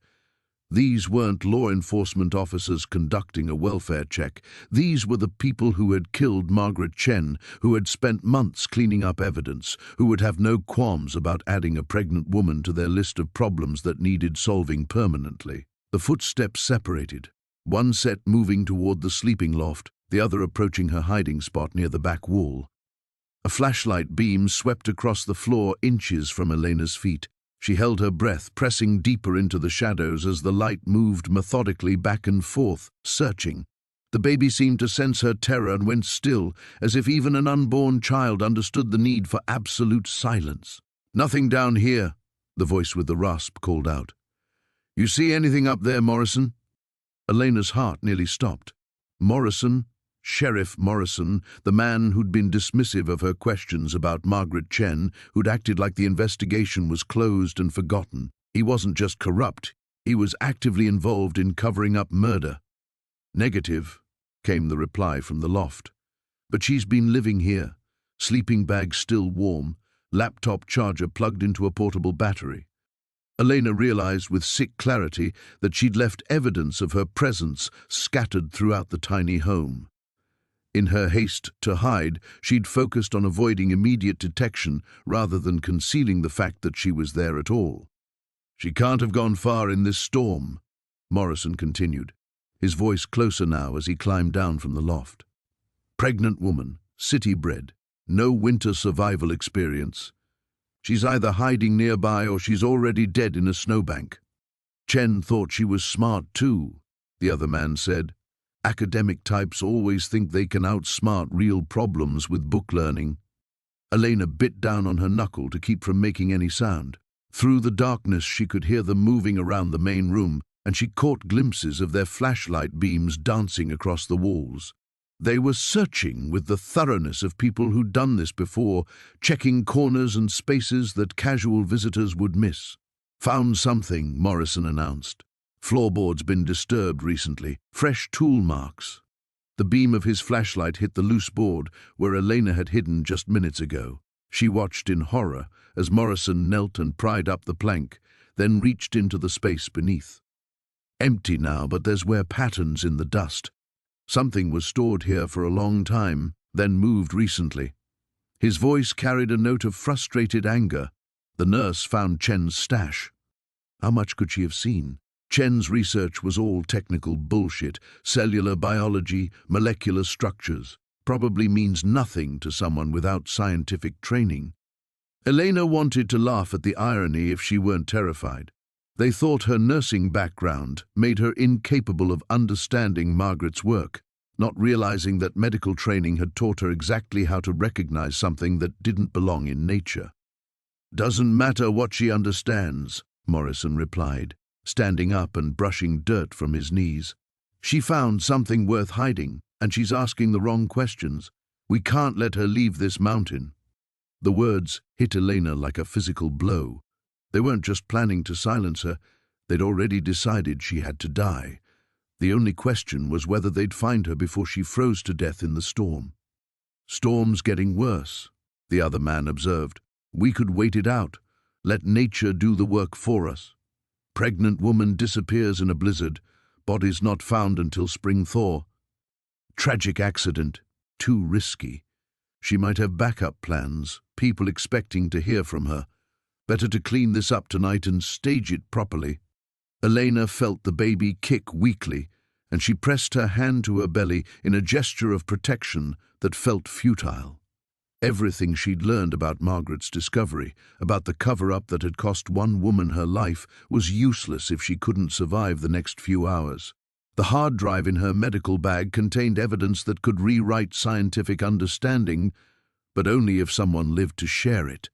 These weren't law enforcement officers conducting a welfare check. These were the people who had killed Margaret Chen, who had spent months cleaning up evidence, who would have no qualms about adding a pregnant woman to their list of problems that needed solving permanently. The footsteps separated, one set moving toward the sleeping loft, the other approaching her hiding spot near the back wall. A flashlight beam swept across the floor inches from Elena's feet. She held her breath, pressing deeper into the shadows as the light moved methodically back and forth, searching. The baby seemed to sense her terror and went still, as if even an unborn child understood the need for absolute silence. "Nothing down here," the voice with the rasp called out. "You see anything up there, Morrison?" Elena's heart nearly stopped. Morrison? Sheriff Morrison, the man who'd been dismissive of her questions about Margaret Chen, who'd acted like the investigation was closed and forgotten. He wasn't just corrupt, he was actively involved in covering up murder. "Negative," came the reply from the loft. "But she's been living here, sleeping bag still warm, laptop charger plugged into a portable battery." Elena realized with sick clarity that she'd left evidence of her presence scattered throughout the tiny home. In her haste to hide, she'd focused on avoiding immediate detection rather than concealing the fact that she was there at all. "She can't have gone far in this storm," Morrison continued, his voice closer now as he climbed down from the loft. "Pregnant woman, city-bred, no winter survival experience. She's either hiding nearby or she's already dead in a snowbank." "Chen thought she was smart too," the other man said. "Academic types always think they can outsmart real problems with book learning." Elena bit down on her knuckle to keep from making any sound. Through the darkness she could hear them moving around the main room, and she caught glimpses of their flashlight beams dancing across the walls. They were searching with the thoroughness of people who'd done this before, checking corners and spaces that casual visitors would miss. "Found something," Morrison announced. "Floorboard's been disturbed recently. Fresh tool marks." The beam of his flashlight hit the loose board where Elena had hidden just minutes ago. She watched in horror as Morrison knelt and pried up the plank, then reached into the space beneath. Empty now, but there's wear patterns in the dust. Something was stored here for a long time, then moved recently. His voice carried a note of frustrated anger. The nurse found Chen's stash. How much could she have seen? Chen's research was all technical bullshit, cellular biology, molecular structures. Probably means nothing to someone without scientific training. Elena wanted to laugh at the irony if she weren't terrified. They thought her nursing background made her incapable of understanding Margaret's work, not realizing that medical training had taught her exactly how to recognize something that didn't belong in nature. "Doesn't matter what she understands," Morrison replied, standing up and brushing dirt from his knees. "She found something worth hiding, and she's asking the wrong questions. We can't let her leave this mountain." The words hit Elena like a physical blow. They weren't just planning to silence her, they'd already decided she had to die. The only question was whether they'd find her before she froze to death in the storm. "Storm's getting worse," the other man observed. "We could wait it out, let nature do the work for us. Pregnant woman disappears in a blizzard, body's not found until spring thaw. Tragic accident, too risky. She might have backup plans, people expecting to hear from her. Better to clean this up tonight and stage it properly." Elena felt the baby kick weakly, and she pressed her hand to her belly in a gesture of protection that felt futile. Everything she'd learned about Margaret's discovery, about the cover-up that had cost one woman her life, was useless if she couldn't survive the next few hours. The hard drive in her medical bag contained evidence that could rewrite scientific understanding, but only if someone lived to share it.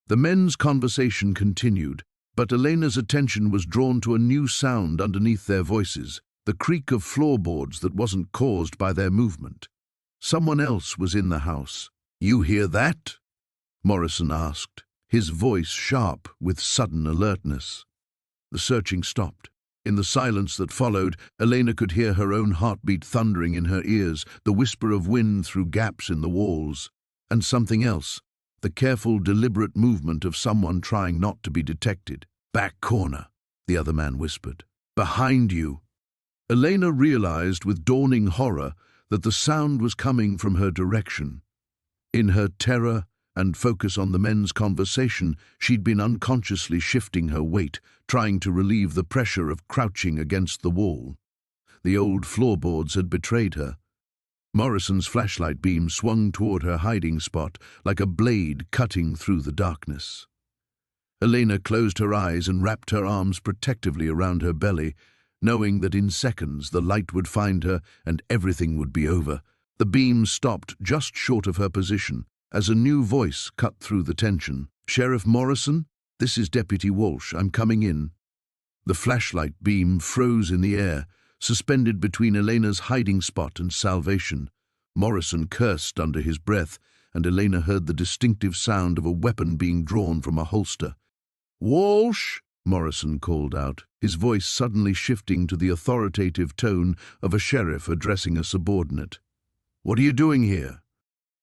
The men's conversation continued, but Elena's attention was drawn to a new sound underneath their voices, the creak of floorboards that wasn't caused by their movement. Someone else was in the house. "You hear that?" Morrison asked, his voice sharp with sudden alertness. The searching stopped. In the silence that followed, Elena could hear her own heartbeat thundering in her ears, the whisper of wind through gaps in the walls. And something else, the careful, deliberate movement of someone trying not to be detected. "Back corner," the other man whispered. "Behind you." Elena realized with dawning horror that the sound was coming from her direction. In her terror and focus on the men's conversation, she'd been unconsciously shifting her weight, trying to relieve the pressure of crouching against the wall. The old floorboards had betrayed her. Morrison's flashlight beam swung toward her hiding spot like a blade cutting through the darkness. Elena closed her eyes and wrapped her arms protectively around her belly, knowing that in seconds the light would find her and everything would be over. The beam stopped just short of her position as a new voice cut through the tension. "Sheriff Morrison, this is Deputy Walsh. I'm coming in." The flashlight beam froze in the air, suspended between Elena's hiding spot and salvation. Morrison cursed under his breath, and Elena heard the distinctive sound of a weapon being drawn from a holster. "Walsh!" Morrison called out, his voice suddenly shifting to the authoritative tone of a sheriff addressing a subordinate. "What are you doing here?"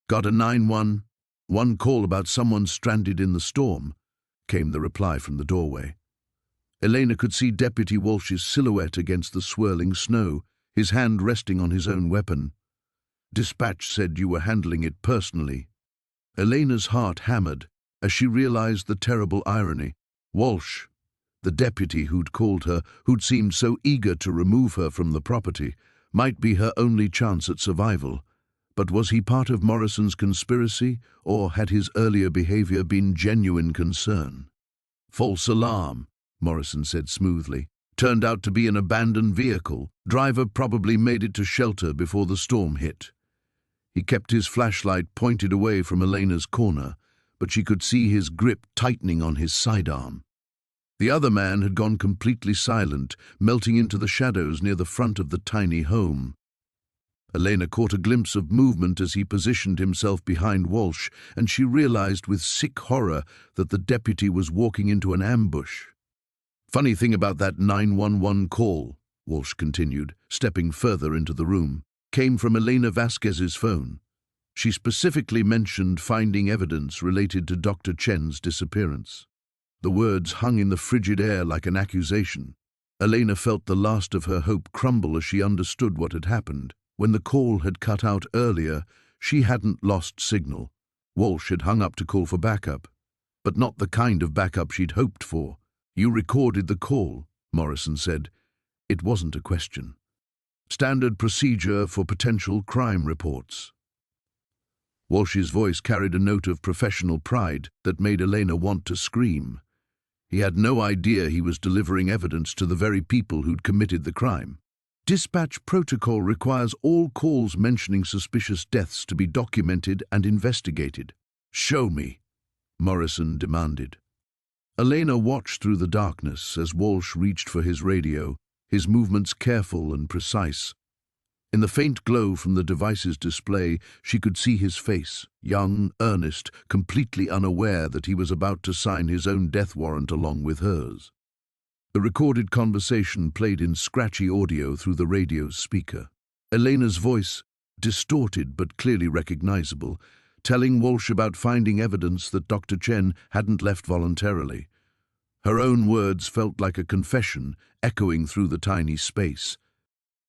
"Got a 911 call about someone stranded in the storm," came the reply from the doorway. Elena could see Deputy Walsh's silhouette against the swirling snow, his hand resting on his own weapon. "Dispatch said you were handling it personally." Elena's heart hammered as she realized the terrible irony. Walsh, the deputy who'd called her, who'd seemed so eager to remove her from the property, might be her only chance at survival. But was he part of Morrison's conspiracy, or had his earlier behavior been genuine concern? "False alarm," Morrison said smoothly. "Turned out to be an abandoned vehicle. Driver probably made it to shelter before the storm hit." He kept his flashlight pointed away from Elena's corner, but she could see his grip tightening on his sidearm. The other man had gone completely silent, melting into the shadows near the front of the tiny home. Elena caught a glimpse of movement as he positioned himself behind Walsh, and she realized with sick horror that the deputy was walking into an ambush. "Funny thing about that 911 call," Walsh continued, stepping further into the room, "came from Elena Vasquez's phone. She specifically mentioned finding evidence related to Dr. Chen's disappearance." The words hung in the frigid air like an accusation. Elena felt the last of her hope crumble as she understood what had happened. When the call had cut out earlier, she hadn't lost signal. Walsh had hung up to call for backup, but not the kind of backup she'd hoped for. "You recorded the call," Morrison said. It wasn't a question. "Standard procedure for potential crime reports." Walsh's voice carried a note of professional pride that made Elena want to scream. He had no idea he was delivering evidence to the very people who'd committed the crime. "Dispatch protocol requires all calls mentioning suspicious deaths to be documented and investigated." "Show me," Morrison demanded. Elena watched through the darkness as Walsh reached for his radio, his movements careful and precise. In the faint glow from the device's display, she could see his face, young, earnest, completely unaware that he was about to sign his own death warrant along with hers. The recorded conversation played in scratchy audio through the radio's speaker. Elena's voice, distorted but clearly recognizable, telling Walsh about finding evidence that Dr. Chen hadn't left voluntarily. Her own words felt like a confession, echoing through the tiny space.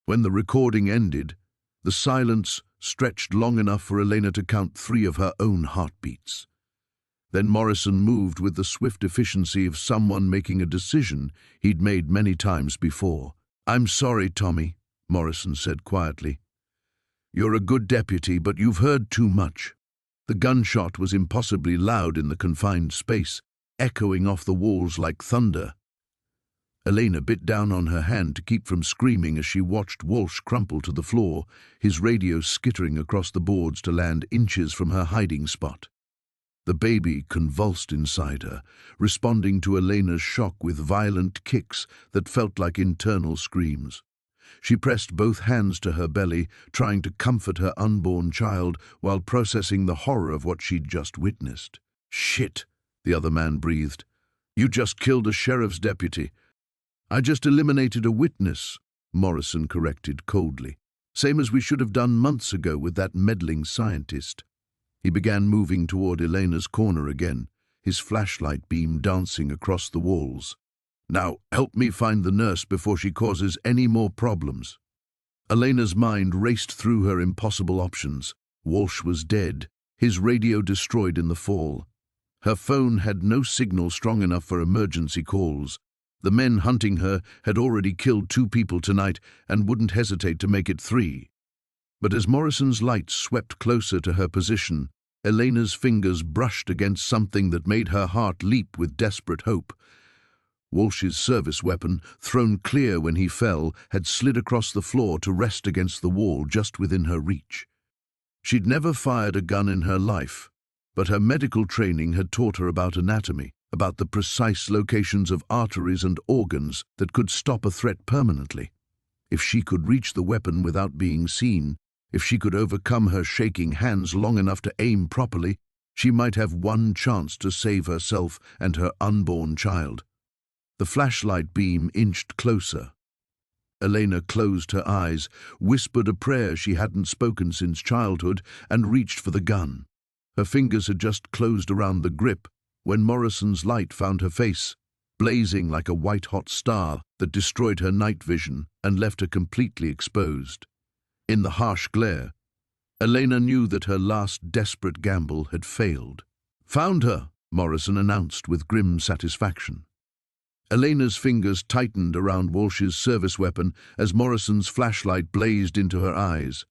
When the recording ended, the silence stretched long enough for Elena to count 3 of her own heartbeats. Then Morrison moved with the swift efficiency of someone making a decision he'd made many times before. "I'm sorry, Tommy," Morrison said quietly. "You're a good deputy, but you've heard too much." The gunshot was impossibly loud in the confined space, echoing off the walls like thunder. Elena bit down on her hand to keep from screaming as she watched Walsh crumple to the floor, his radio skittering across the boards to land inches from her hiding spot. The baby convulsed inside her, responding to Elena's shock with violent kicks that felt like internal screams. She pressed both hands to her belly, trying to comfort her unborn child while processing the horror of what she'd just witnessed. "Shit," the other man breathed. "You just killed a sheriff's deputy." "I just eliminated a witness," Morrison corrected coldly. "Same as we should have done months ago with that meddling scientist." He began moving toward Elena's corner again, his flashlight beam dancing across the walls. "Now, help me find the nurse before she causes any more problems." Elena's mind raced through her impossible options. Walsh was dead, his radio destroyed in the fall. Her phone had no signal strong enough for emergency calls. The men hunting her had already killed 2 people tonight and wouldn't hesitate to make it 3. But as Morrison's light swept closer to her position, Elena's fingers brushed against something that made her heart leap with desperate hope. Walsh's service weapon, thrown clear when he fell, had slid across the floor to rest against the wall just within her reach. She'd never fired a gun in her life, but her medical training had taught her about anatomy, about the precise locations of arteries and organs that could stop a threat permanently. If she could reach the weapon without being seen, if she could overcome her shaking hands long enough to aim properly, she might have one chance to save herself and her unborn child. The flashlight beam inched closer. Elena closed her eyes, whispered a prayer she hadn't spoken since childhood, and reached for the gun. Her fingers had just closed around the grip when Morrison's light found her face, blazing like a white-hot star that destroyed her night vision and left her completely exposed. In the harsh glare, Elena knew that her last desperate gamble had failed. "Found her," Morrison announced with grim satisfaction. Elena's fingers tightened around Walsh's service weapon as Morrison's flashlight blazed into her eyes.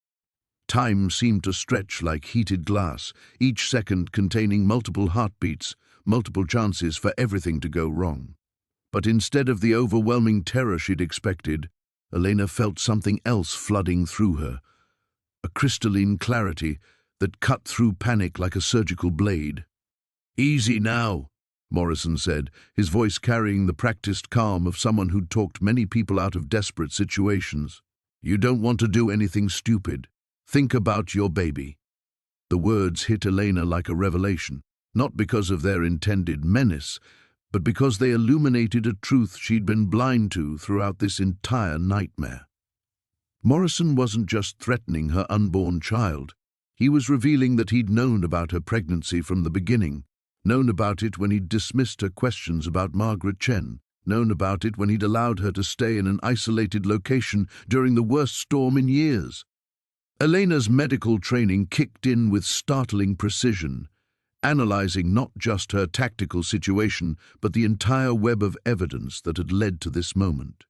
Time seemed to stretch like heated glass, each second containing multiple heartbeats, multiple chances for everything to go wrong. But instead of the overwhelming terror she'd expected, Elena felt something else flooding through her, a crystalline clarity that cut through panic like a surgical blade. "Easy now," Morrison said, his voice carrying the practiced calm of someone who'd talked many people out of desperate situations. "You don't want to do anything stupid. Think about your baby." The words hit Elena like a revelation, not because of their intended menace, but because they illuminated a truth she'd been blind to throughout this entire nightmare. Morrison wasn't just threatening her unborn child. He was revealing that he'd known about her pregnancy from the beginning, known about it when he'd dismissed her questions about Margaret Chen, known about it when he'd allowed her to stay in an isolated location during the worst storm in years. Elena's medical training kicked in with startling precision, analyzing not just her tactical situation, but the entire web of evidence that had led to this moment.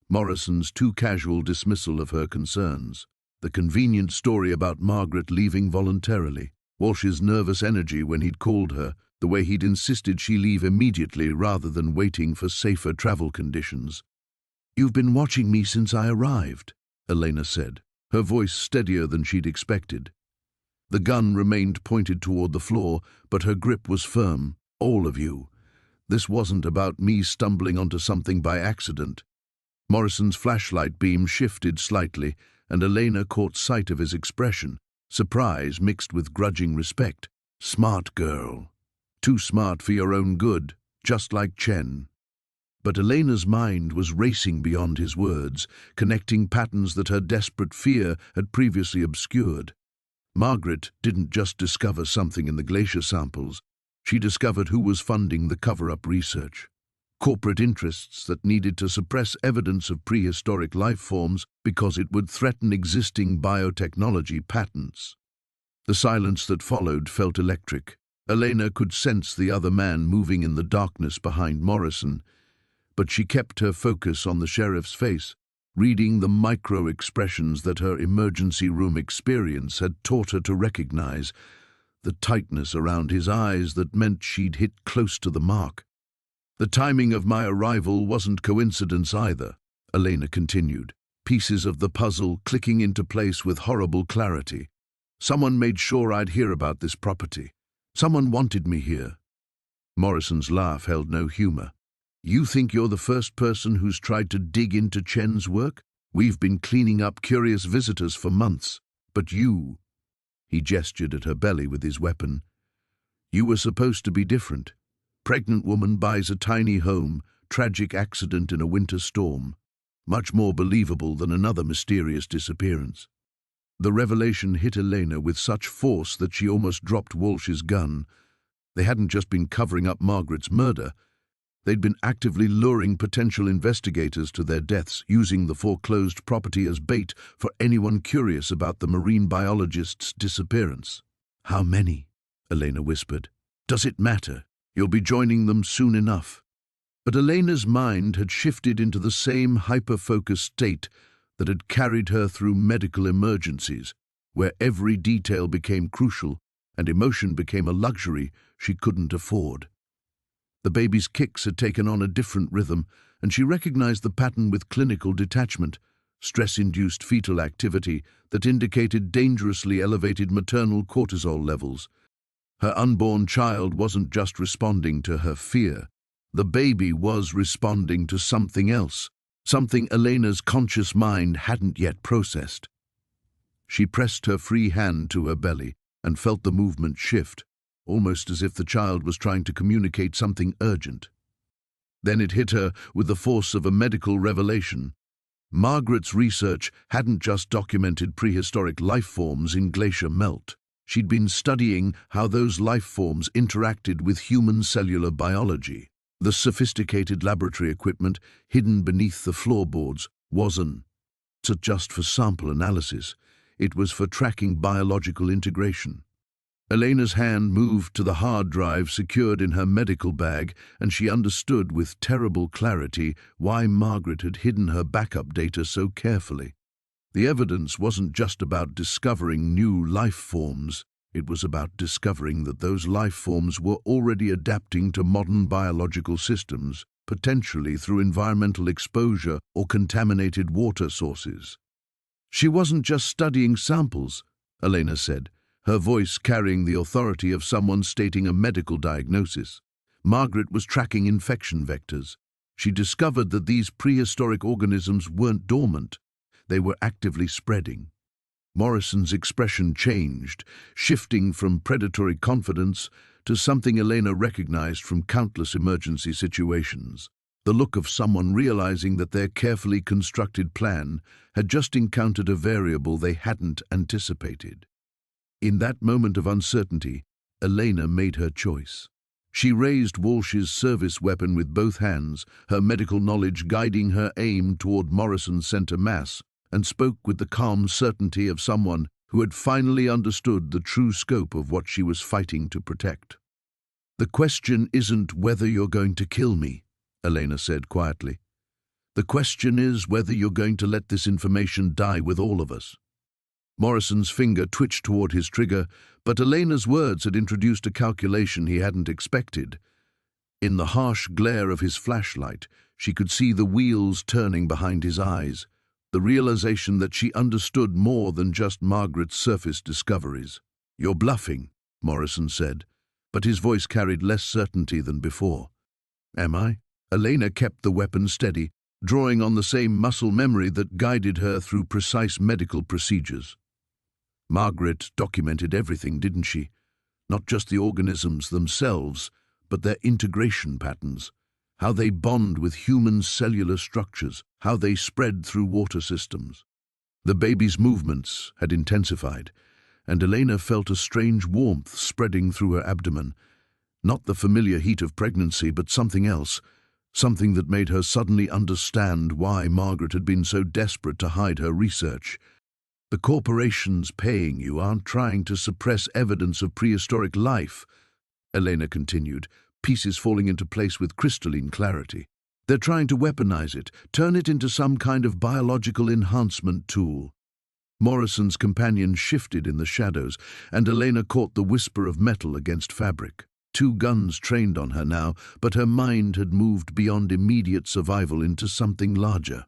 Morrison's too casual dismissal of her concerns, the convenient story about Margaret leaving voluntarily, Walsh's nervous energy when he'd called her, the way he'd insisted she leave immediately rather than waiting for safer travel conditions. "You've been watching me since I arrived," Elena said, her voice steadier than she'd expected. The gun remained pointed toward the floor, but her grip was firm. "All of you. This wasn't about me stumbling onto something by accident." Morrison's flashlight beam shifted slightly, and Elena caught sight of his expression, surprise mixed with grudging respect. "Smart girl. Too smart for your own good, just like Chen." But Elena's mind was racing beyond his words, connecting patterns that her desperate fear had previously obscured. Margaret didn't just discover something in the glacier samples. She discovered who was funding the cover-up research. Corporate interests that needed to suppress evidence of prehistoric life forms because it would threaten existing biotechnology patents. The silence that followed felt electric, Elena could sense the other man moving in the darkness behind Morrison, but she kept her focus on the sheriff's face, reading the micro-expressions that her emergency room experience had taught her to recognize, the tightness around his eyes that meant she'd hit close to the mark. The timing of my arrival wasn't coincidence either, Elena continued, pieces of the puzzle clicking into place with horrible clarity. Someone made sure I'd hear about this property. Someone wanted me here. Morrison's laugh held no humor. You think you're the first person who's tried to dig into Chen's work? We've been cleaning up curious visitors for months. But you, he gestured at her belly with his weapon, you were supposed to be different. Pregnant woman buys a tiny home, tragic accident in a winter storm. Much more believable than another mysterious disappearance. The revelation hit Elena with such force that she almost dropped Walsh's gun. They hadn't just been covering up Margaret's murder. They'd been actively luring potential investigators to their deaths, using the foreclosed property as bait for anyone curious about the marine biologist's disappearance. How many? Elena whispered. Does it matter? You'll be joining them soon enough. But Elena's mind had shifted into the same hyper-focused state that had carried her through medical emergencies, where every detail became crucial and emotion became a luxury she couldn't afford. The baby's kicks had taken on a different rhythm, and she recognized the pattern with clinical detachment, stress-induced fetal activity that indicated dangerously elevated maternal cortisol levels. Her unborn child wasn't just responding to her fear. The baby was responding to something else, something Elena's conscious mind hadn't yet processed. She pressed her free hand to her belly and felt the movement shift, almost as if the child was trying to communicate something urgent. Then it hit her with the force of a medical revelation. Margaret's research hadn't just documented prehistoric life forms in glacier melt. She'd been studying how those life forms interacted with human cellular biology. The sophisticated laboratory equipment hidden beneath the floorboards wasn't just for sample analysis. It was for tracking biological integration. Elena's hand moved to the hard drive secured in her medical bag, and she understood with terrible clarity why Margaret had hidden her backup data so carefully. The evidence wasn't just about discovering new life forms. It was about discovering that those life forms were already adapting to modern biological systems, potentially through environmental exposure or contaminated water sources. She wasn't just studying samples, Elena said, her voice carrying the authority of someone stating a medical diagnosis. Margaret was tracking infection vectors. She discovered that these prehistoric organisms weren't dormant. They were actively spreading. Morrison's expression changed, shifting from predatory confidence to something Elena recognized from countless emergency situations. The look of someone realizing that their carefully constructed plan had just encountered a variable they hadn't anticipated. In that moment of uncertainty, Elena made her choice. She raised Walsh's service weapon with both hands, her medical knowledge guiding her aim toward Morrison's center mass, and spoke with the calm certainty of someone who had finally understood the true scope of what she was fighting to protect. The question isn't whether you're going to kill me, Elena said quietly. The question is whether you're going to let this information die with all of us. Morrison's finger twitched toward his trigger, but Elena's words had introduced a calculation he hadn't expected. In the harsh glare of his flashlight, she could see the wheels turning behind his eyes, the realization that she understood more than just Margaret's surface discoveries. You're bluffing, Morrison said, but his voice carried less certainty than before. Am I? Elena kept the weapon steady, drawing on the same muscle memory that guided her through precise medical procedures. Margaret documented everything, didn't she? Not just the organisms themselves, but their integration patterns. How they bond with human cellular structures, how they spread through water systems. The baby's movements had intensified, and Elena felt a strange warmth spreading through her abdomen. Not the familiar heat of pregnancy, but something else, something that made her suddenly understand why Margaret had been so desperate to hide her research. The corporations paying you aren't trying to suppress evidence of prehistoric life. Elena continued, pieces falling into place with crystalline clarity. They're trying to weaponize it, turn it into some kind of biological enhancement tool. Morrison's companion shifted in the shadows, and Elena caught the whisper of metal against fabric. 2 guns trained on her now, but her mind had moved beyond immediate survival into something larger.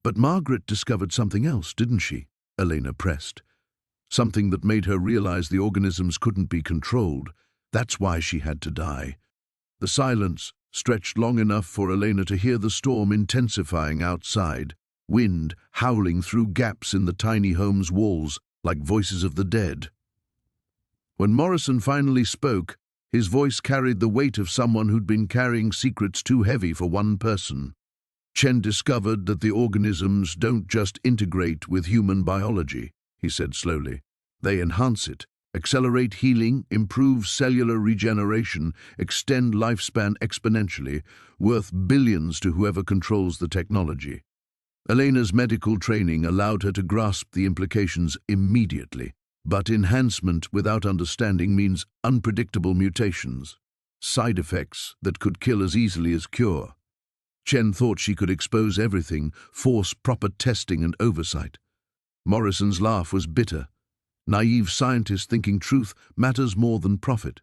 But Margaret discovered something else, didn't she? Elena pressed. Something that made her realize the organisms couldn't be controlled. That's why she had to die. The silence stretched long enough for Elena to hear the storm intensifying outside, wind howling through gaps in the tiny home's walls like voices of the dead. When Morrison finally spoke, his voice carried the weight of someone who'd been carrying secrets too heavy for one person. Chen discovered that the organisms don't just integrate with human biology, he said slowly. They enhance it, accelerate healing, improve cellular regeneration, extend lifespan exponentially, worth billions to whoever controls the technology. Elena's medical training allowed her to grasp the implications immediately, but enhancement without understanding means unpredictable mutations, side effects that could kill as easily as cure. Chen thought she could expose everything, force proper testing and oversight. Morrison's laugh was bitter. Naive scientists thinking truth matters more than profit.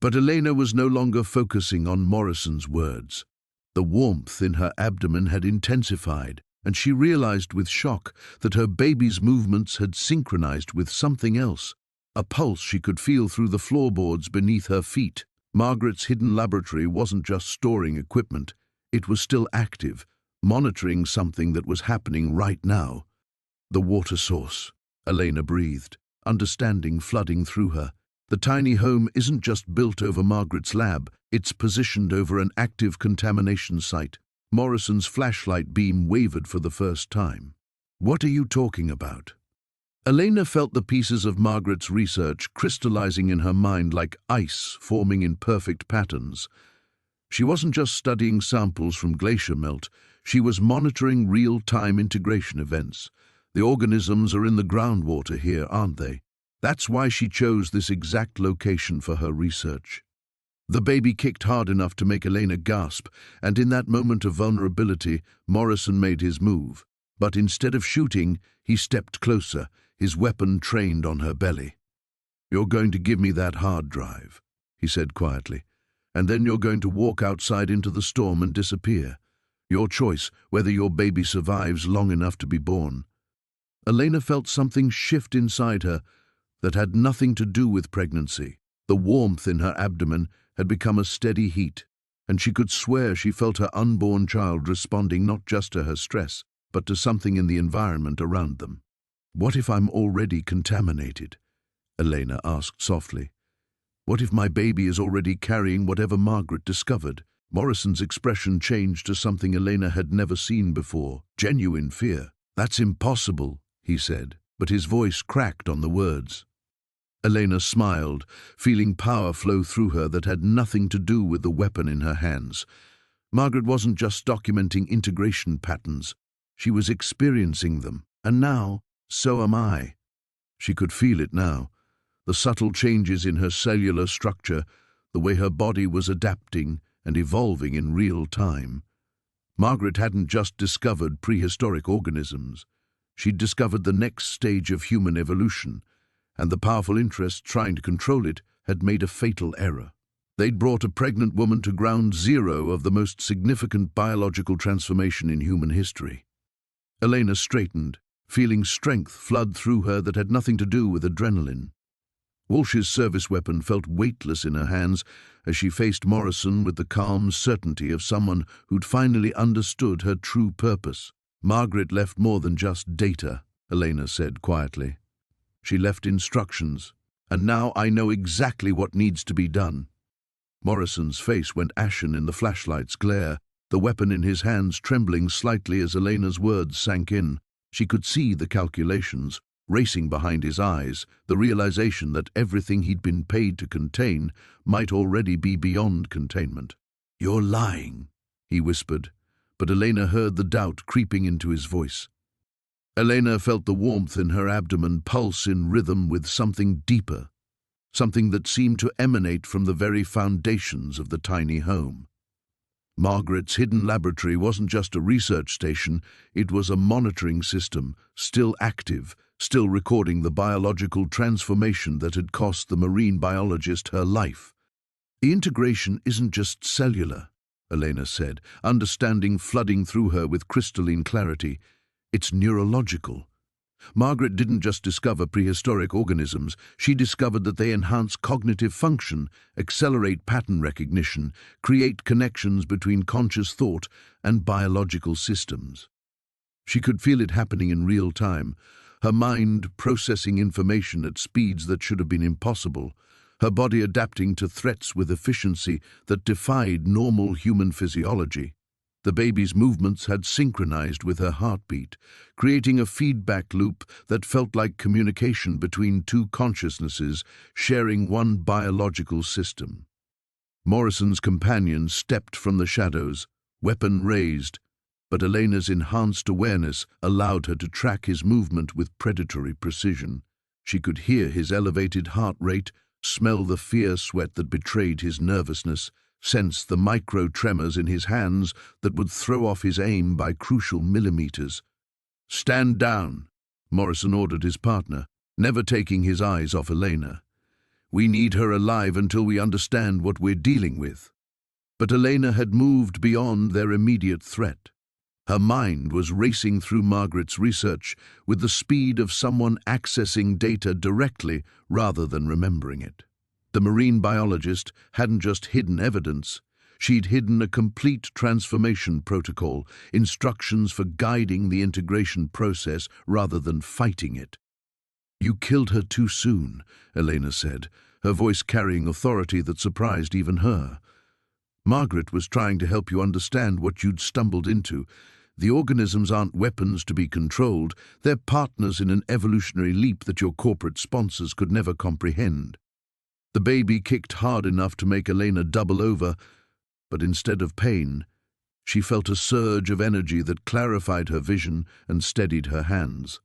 But Elena was no longer focusing on Morrison's words. The warmth in her abdomen had intensified, and she realized with shock that her baby's movements had synchronized with something else, a pulse she could feel through the floorboards beneath her feet. Margaret's hidden laboratory wasn't just storing equipment. It was still active, monitoring something that was happening right now. The water source. Elena breathed, understanding flooding through her. The tiny home isn't just built over Margaret's lab, it's positioned over an active contamination site. Morrison's flashlight beam wavered for the first time. What are you talking about? Elena felt the pieces of Margaret's research crystallizing in her mind like ice forming in perfect patterns. She wasn't just studying samples from glacier melt, she was monitoring real-time integration events. The organisms are in the groundwater here, aren't they? That's why she chose this exact location for her research. The baby kicked hard enough to make Elena gasp, and in that moment of vulnerability, Morrison made his move. But instead of shooting, he stepped closer, his weapon trained on her belly. "You're going to give me that hard drive," he said quietly, "and then you're going to walk outside into the storm and disappear. Your choice, whether your baby survives long enough to be born." Elena felt something shift inside her that had nothing to do with pregnancy. The warmth in her abdomen had become a steady heat, and she could swear she felt her unborn child responding not just to her stress, but to something in the environment around them. "What if I'm already contaminated?" Elena asked softly. "What if my baby is already carrying whatever Margaret discovered?" Morrison's expression changed to something Elena had never seen before, genuine fear. "That's impossible," he said, but his voice cracked on the words. Elena smiled, feeling power flow through her that had nothing to do with the weapon in her hands. Margaret wasn't just documenting integration patterns, she was experiencing them, and now, so am I. She could feel it now, the subtle changes in her cellular structure, the way her body was adapting and evolving in real time. Margaret hadn't just discovered prehistoric organisms. She'd discovered the next stage of human evolution, and the powerful interest trying to control it had made a fatal error. They'd brought a pregnant woman to ground zero of the most significant biological transformation in human history. Elena straightened, feeling strength flood through her that had nothing to do with adrenaline. Walsh's service weapon felt weightless in her hands as she faced Morrison with the calm certainty of someone who'd finally understood her true purpose. "Margaret left more than just data," Elena said quietly. "She left instructions, and now I know exactly what needs to be done." Morrison's face went ashen in the flashlight's glare, the weapon in his hands trembling slightly as Elena's words sank in. She could see the calculations racing behind his eyes, the realization that everything he'd been paid to contain might already be beyond containment. "You're lying," he whispered, but Elena heard the doubt creeping into his voice. Elena felt the warmth in her abdomen pulse in rhythm with something deeper. something that seemed to emanate from the very foundations of the tiny home. Margaret's hidden laboratory wasn't just a research station, it was a monitoring system, still active, still recording the biological transformation that had cost the marine biologist her life. The integration isn't just cellular, Elena said, understanding flooding through her with crystalline clarity. It's neurological. Margaret didn't just discover prehistoric organisms, she discovered that they enhance cognitive function, accelerate pattern recognition, create connections between conscious thought and biological systems. She could feel it happening in real time, her mind processing information at speeds that should have been impossible, her body adapting to threats with efficiency that defied normal human physiology. The baby's movements had synchronized with her heartbeat, creating a feedback loop that felt like communication between two consciousnesses sharing one biological system. Morrison's companion stepped from the shadows, weapon raised, but Elena's enhanced awareness allowed her to track his movement with predatory precision. She could hear his elevated heart rate, smell the fear sweat that betrayed his nervousness, sense the micro-tremors in his hands that would throw off his aim by crucial millimeters. "Stand down," Morrison ordered his partner, never taking his eyes off Elena. "We need her alive until we understand what we're dealing with." But Elena had moved beyond their immediate threat. Her mind was racing through Margaret's research with the speed of someone accessing data directly rather than remembering it. The marine biologist hadn't just hidden evidence, she'd hidden a complete transformation protocol, instructions for guiding the integration process rather than fighting it. "You killed her too soon," Elena said, her voice carrying authority that surprised even her. "Margaret was trying to help you understand what you'd stumbled into. The organisms aren't weapons to be controlled, they're partners in an evolutionary leap that your corporate sponsors could never comprehend." The baby kicked hard enough to make Elena double over, but instead of pain, she felt a surge of energy that clarified her vision and steadied her hands.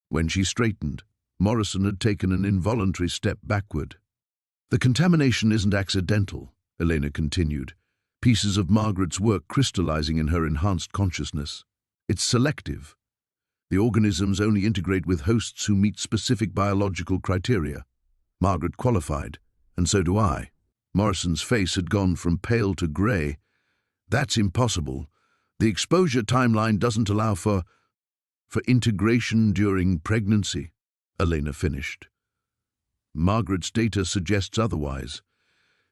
When she straightened, Morrison had taken an involuntary step backward. "The contamination isn't accidental," Elena continued, pieces of Margaret's work crystallizing in her enhanced consciousness. "It's selective. The organisms only integrate with hosts who meet specific biological criteria. Margaret qualified, and so do I." Morrison's face had gone from pale to grey. "That's impossible. The exposure timeline doesn't allow for integration during pregnancy," Elena finished. "Margaret's data suggests otherwise.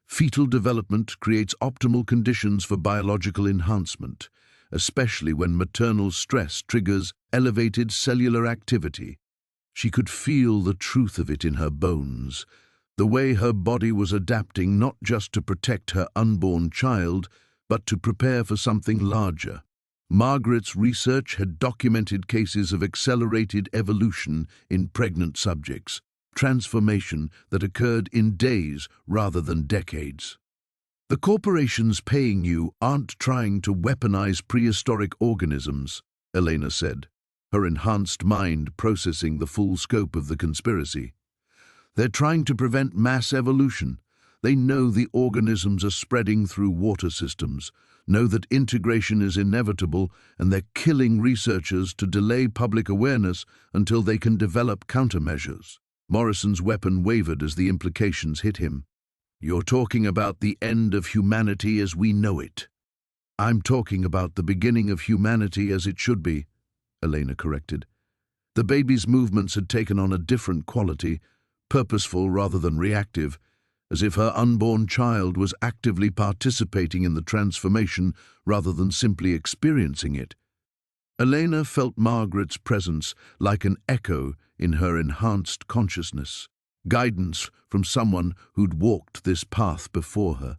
Fetal development creates optimal conditions for biological enhancement, especially when maternal stress triggers elevated cellular activity." She could feel the truth of it in her bones, the way her body was adapting not just to protect her unborn child, but to prepare for something larger. Margaret's research had documented cases of accelerated evolution in pregnant subjects, transformation that occurred in days rather than decades. "The corporations paying you aren't trying to weaponize prehistoric organisms," Elena said, her enhanced mind processing the full scope of the conspiracy. "They're trying to prevent mass evolution. They know the organisms are spreading through water systems, know that integration is inevitable, and they're killing researchers to delay public awareness until they can develop countermeasures." Morrison's weapon wavered as the implications hit him. "You're talking about the end of humanity as we know it." "I'm talking about the beginning of humanity as it should be," Elena corrected. The baby's movements had taken on a different quality, purposeful rather than reactive, as if her unborn child was actively participating in the transformation rather than simply experiencing it. Elena felt Margaret's presence like an echo in her enhanced consciousness, guidance from someone who'd walked this path before her.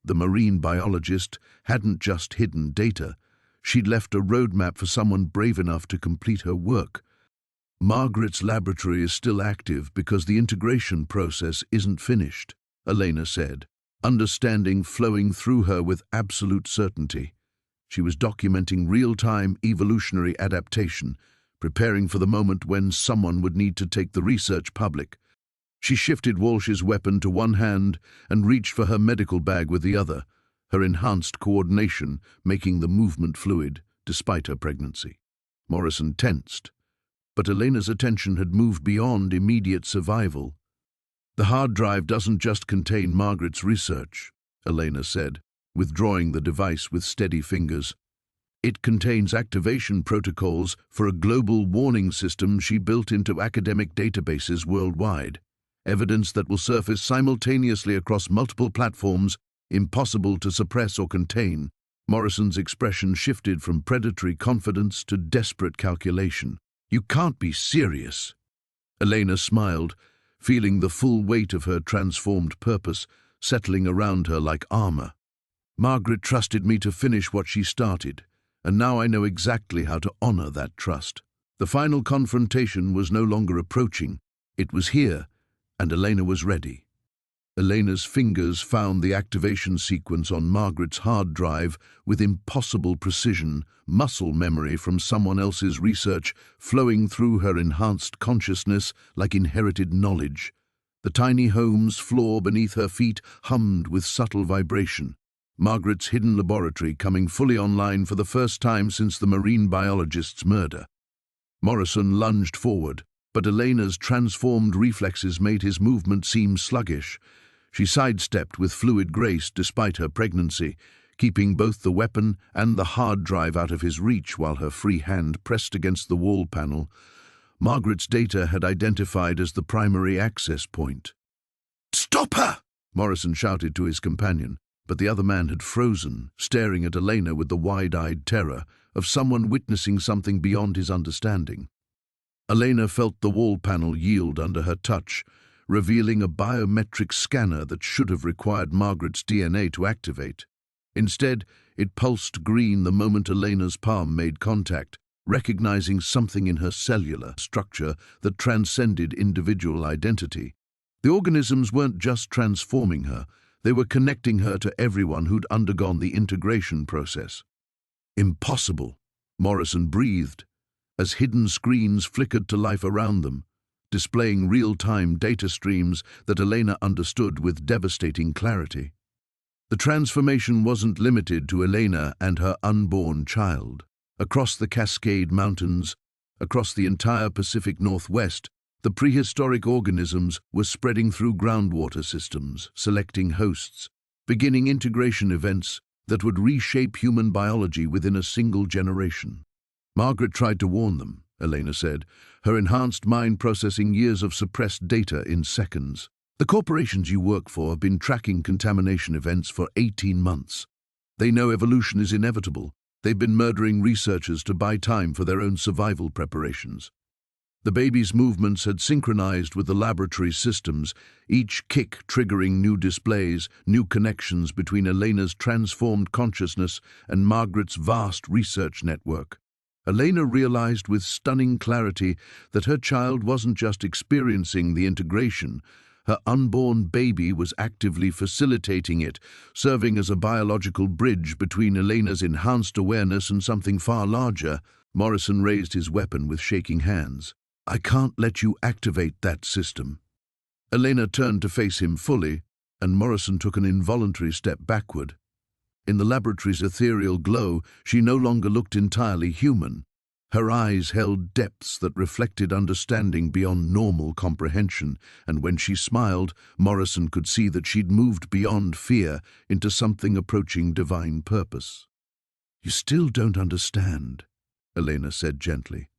The marine biologist hadn't just hidden data, she'd left a roadmap for someone brave enough to complete her work. "Margaret's laboratory is still active because the integration process isn't finished," Elena said, understanding flowing through her with absolute certainty. She was documenting real-time evolutionary adaptation, preparing for the moment when someone would need to take the research public. She shifted Walsh's weapon to one hand and reached for her medical bag with the other, her enhanced coordination making the movement fluid despite her pregnancy. Morrison tensed, but Elena's attention had moved beyond immediate survival. "The hard drive doesn't just contain Margaret's research," Elena said, withdrawing the device with steady fingers. "It contains activation protocols for a global warning system she built into academic databases worldwide. Evidence that will surface simultaneously across multiple platforms, impossible to suppress or contain." Morrison's expression shifted from predatory confidence to desperate calculation. "You can't be serious." Elena smiled, feeling the full weight of her transformed purpose settling around her like armor. "Margaret trusted me to finish what she started, and now I know exactly how to honor that trust." The final confrontation was no longer approaching. It was here, and Elena was ready. Elena's fingers found the activation sequence on Margaret's hard drive with impossible precision, muscle memory from someone else's research flowing through her enhanced consciousness like inherited knowledge. The tiny home's floor beneath her feet hummed with subtle vibration. Margaret's hidden laboratory coming fully online for the first time since the marine biologist's murder. Morrison lunged forward, but Elena's transformed reflexes made his movement seem sluggish. She sidestepped with fluid grace despite her pregnancy, keeping both the weapon and the hard drive out of his reach while her free hand pressed against the wall panel Margaret's data had identified as the primary access point. "Stop her!" Morrison shouted to his companion, but the other man had frozen, staring at Elena with the wide-eyed terror of someone witnessing something beyond his understanding. Elena felt the wall panel yield under her touch, revealing a biometric scanner that should have required Margaret's DNA to activate. Instead, it pulsed green the moment Elena's palm made contact, recognizing something in her cellular structure that transcended individual identity. The organisms weren't just transforming her, they were connecting her to everyone who'd undergone the integration process. "Impossible," Morrison breathed, as hidden screens flickered to life around them, displaying real-time data streams that Elena understood with devastating clarity. The transformation wasn't limited to Elena and her unborn child. Across the Cascade Mountains, across the entire Pacific Northwest, the prehistoric organisms were spreading through groundwater systems, selecting hosts, beginning integration events that would reshape human biology within a single generation. Margaret tried to warn them, Elena said, her enhanced mind processing years of suppressed data in seconds. "The corporations you work for have been tracking contamination events for 18 months. They know evolution is inevitable. They've been murdering researchers to buy time for their own survival preparations." The baby's movements had synchronized with the laboratory's systems, each kick triggering new displays, new connections between Elena's transformed consciousness and Margaret's vast research network. Elena realized with stunning clarity that her child wasn't just experiencing the integration, her unborn baby was actively facilitating it, serving as a biological bridge between Elena's enhanced awareness and something far larger. Morrison raised his weapon with shaking hands. "I can't let you activate that system." Elena turned to face him fully, and Morrison took an involuntary step backward. In the laboratory's ethereal glow, she no longer looked entirely human. Her eyes held depths that reflected understanding beyond normal comprehension, and when she smiled, Morrison could see that she'd moved beyond fear into something approaching divine purpose. "You still don't understand," Elena said gently.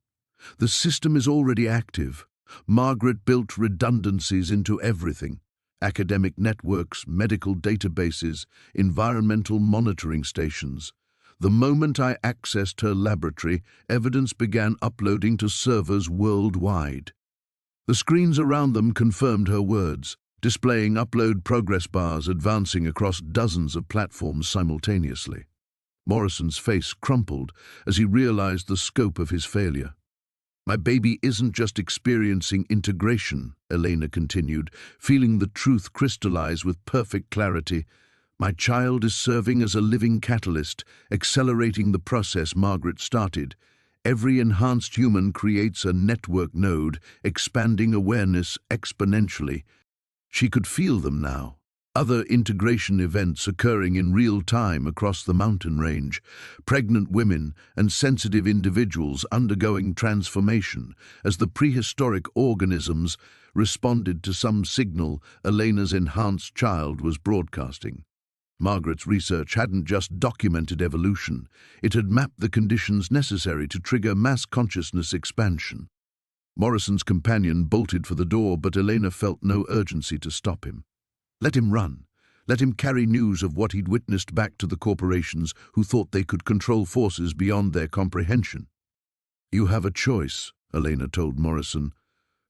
"The system is already active. Margaret built redundancies into everything. Academic networks, medical databases, environmental monitoring stations. The moment I accessed her laboratory, evidence began uploading to servers worldwide. The screens around them confirmed her words, displaying upload progress bars advancing across dozens of platforms simultaneously." Morrison's face crumpled as he realized the scope of his failure. "My baby isn't just experiencing integration," Elena continued, feeling the truth crystallize with perfect clarity. "My child is serving as a living catalyst, accelerating the process Margaret started. Every enhanced human creates a network node, expanding awareness exponentially. She could feel them now. Other integration events occurring in real time across the mountain range. Pregnant women and sensitive individuals undergoing transformation as the prehistoric organisms responded to some signal Elena's enhanced child was broadcasting. Margaret's research hadn't just documented evolution, it had mapped the conditions necessary to trigger mass consciousness expansion. Morrison's companion bolted for the door, but Elena felt no urgency to stop him. Let him run. Let him carry news of what he'd witnessed back to the corporations who thought they could control forces beyond their comprehension. You have a choice, Elena told Morrison,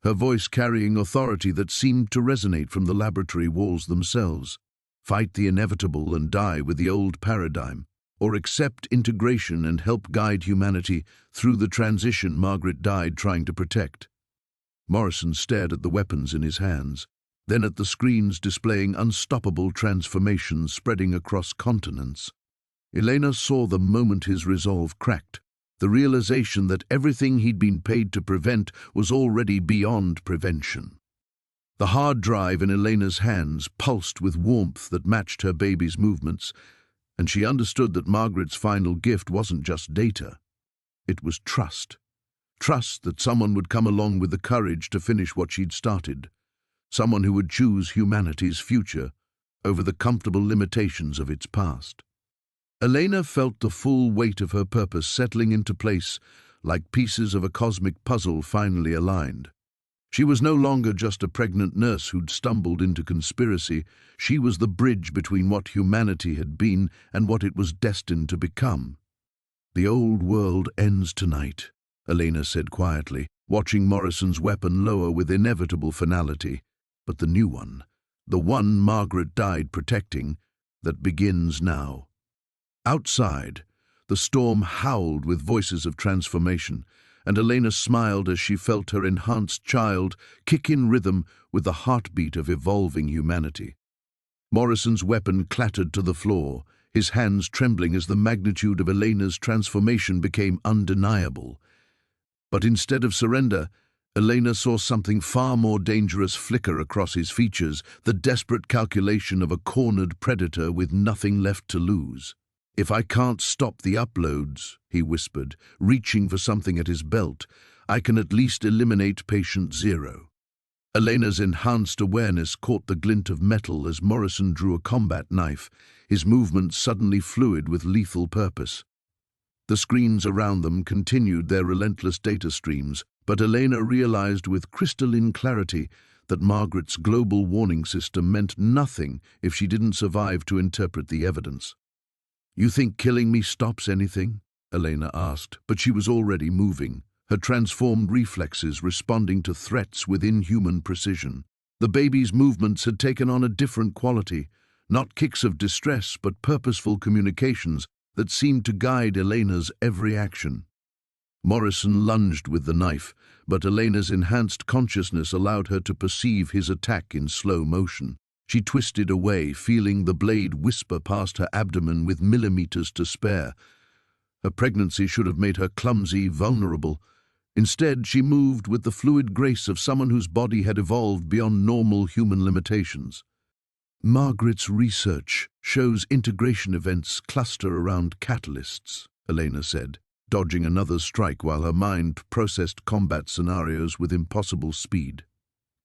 her voice carrying authority that seemed to resonate from the laboratory walls themselves. Fight the inevitable and die with the old paradigm, or accept integration and help guide humanity through the transition Margaret died trying to protect. Morrison stared at the weapons in his hands, then at the screens displaying unstoppable transformations spreading across continents. Elena saw the moment his resolve cracked, the realization that everything he'd been paid to prevent was already beyond prevention. The hard drive in Elena's hands pulsed with warmth that matched her baby's movements, and she understood that Margaret's final gift wasn't just data. It was trust. Trust that someone would come along with the courage to finish what she'd started. Someone who would choose humanity's future over the comfortable limitations of its past. Elena felt the full weight of her purpose settling into place like pieces of a cosmic puzzle finally aligned. She was no longer just a pregnant nurse who'd stumbled into conspiracy. She was the bridge between what humanity had been and what it was destined to become. The old world ends tonight, Elena said quietly, watching Morrison's weapon lower with inevitable finality. But the new one, the one Margaret died protecting, that begins now. Outside, the storm howled with voices of transformation, and Elena smiled as she felt her enhanced child kick in rhythm with the heartbeat of evolving humanity. Morrison's weapon clattered to the floor, his hands trembling as the magnitude of Elena's transformation became undeniable. But instead of surrender, Elena saw something far more dangerous flicker across his features, the desperate calculation of a cornered predator with nothing left to lose. If I can't stop the uploads, he whispered, reaching for something at his belt, I can at least eliminate patient zero. Elena's enhanced awareness caught the glint of metal as Morrison drew a combat knife, his movements suddenly fluid with lethal purpose. The screens around them continued their relentless data streams, but Elena realized with crystalline clarity that Margaret's global warning system meant nothing if she didn't survive to interpret the evidence. You think killing me stops anything? Elena asked, but she was already moving, her transformed reflexes responding to threats with inhuman precision. The baby's movements had taken on a different quality, not kicks of distress but purposeful communications that seemed to guide Elena's every action. Morrison lunged with the knife, but Elena's enhanced consciousness allowed her to perceive his attack in slow motion. She twisted away, feeling the blade whisper past her abdomen with millimeters to spare. Her pregnancy should have made her clumsy, vulnerable. Instead, she moved with the fluid grace of someone whose body had evolved beyond normal human limitations. Margaret's research shows integration events cluster around catalysts, Elena said, dodging another strike while her mind processed combat scenarios with impossible speed.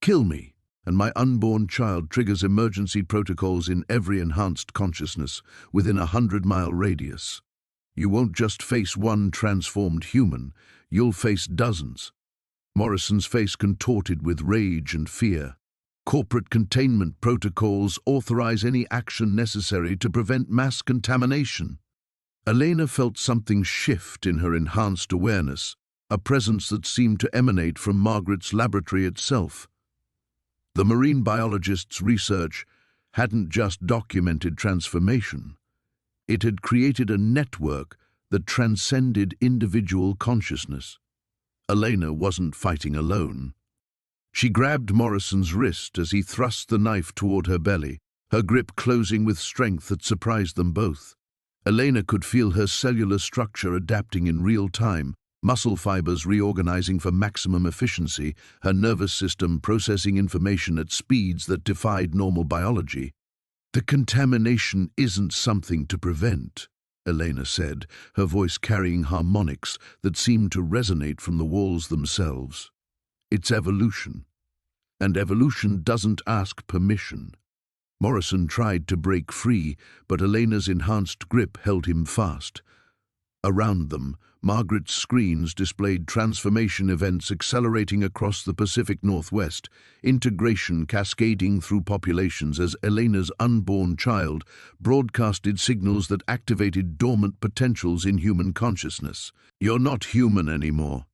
Kill me, and my unborn child triggers emergency protocols in every enhanced consciousness within a 100-mile radius. You won't just face one transformed human, you'll face dozens. Morrison's face contorted with rage and fear. Corporate containment protocols authorize any action necessary to prevent mass contamination. Elena felt something shift in her enhanced awareness, a presence that seemed to emanate from Margaret's laboratory itself. The marine biologist's research hadn't just documented transformation. It had created a network that transcended individual consciousness. Elena wasn't fighting alone. She grabbed Morrison's wrist as he thrust the knife toward her belly, her grip closing with strength that surprised them both. Elena could feel her cellular structure adapting in real time, muscle fibers reorganizing for maximum efficiency, her nervous system processing information at speeds that defied normal biology. "The contamination isn't something to prevent," Elena said, her voice carrying harmonics that seemed to resonate from the walls themselves. "It's evolution. And evolution doesn't ask permission." Morrison tried to break free, but Elena's enhanced grip held him fast. Around them, Margaret's screens displayed transformation events accelerating across the Pacific Northwest, integration cascading through populations as Elena's unborn child broadcasted signals that activated dormant potentials in human consciousness. "You're not human anymore,"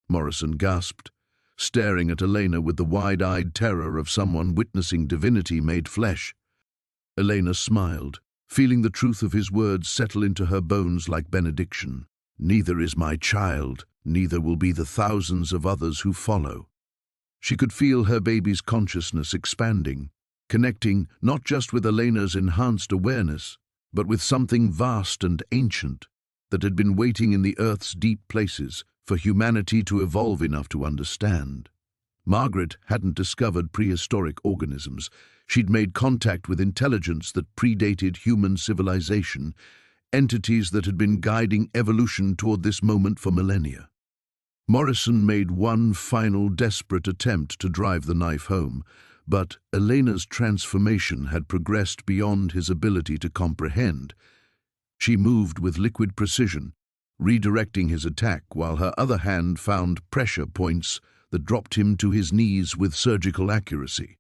Morrison gasped, staring at Elena with the wide-eyed terror of someone witnessing divinity made flesh. Elena smiled, feeling the truth of his words settle into her bones like benediction. "Neither is my child, neither will be the thousands of others who follow." She could feel her baby's consciousness expanding, connecting not just with Elena's enhanced awareness, but with something vast and ancient that had been waiting in the Earth's deep places for humanity to evolve enough to understand. Margaret hadn't discovered prehistoric organisms. She'd made contact with intelligence that predated human civilization, entities that had been guiding evolution toward this moment for millennia. Morrison made one final desperate attempt to drive the knife home, but Elena's transformation had progressed beyond his ability to comprehend. She moved with liquid precision, redirecting his attack while her other hand found pressure points that dropped him to his knees with surgical accuracy.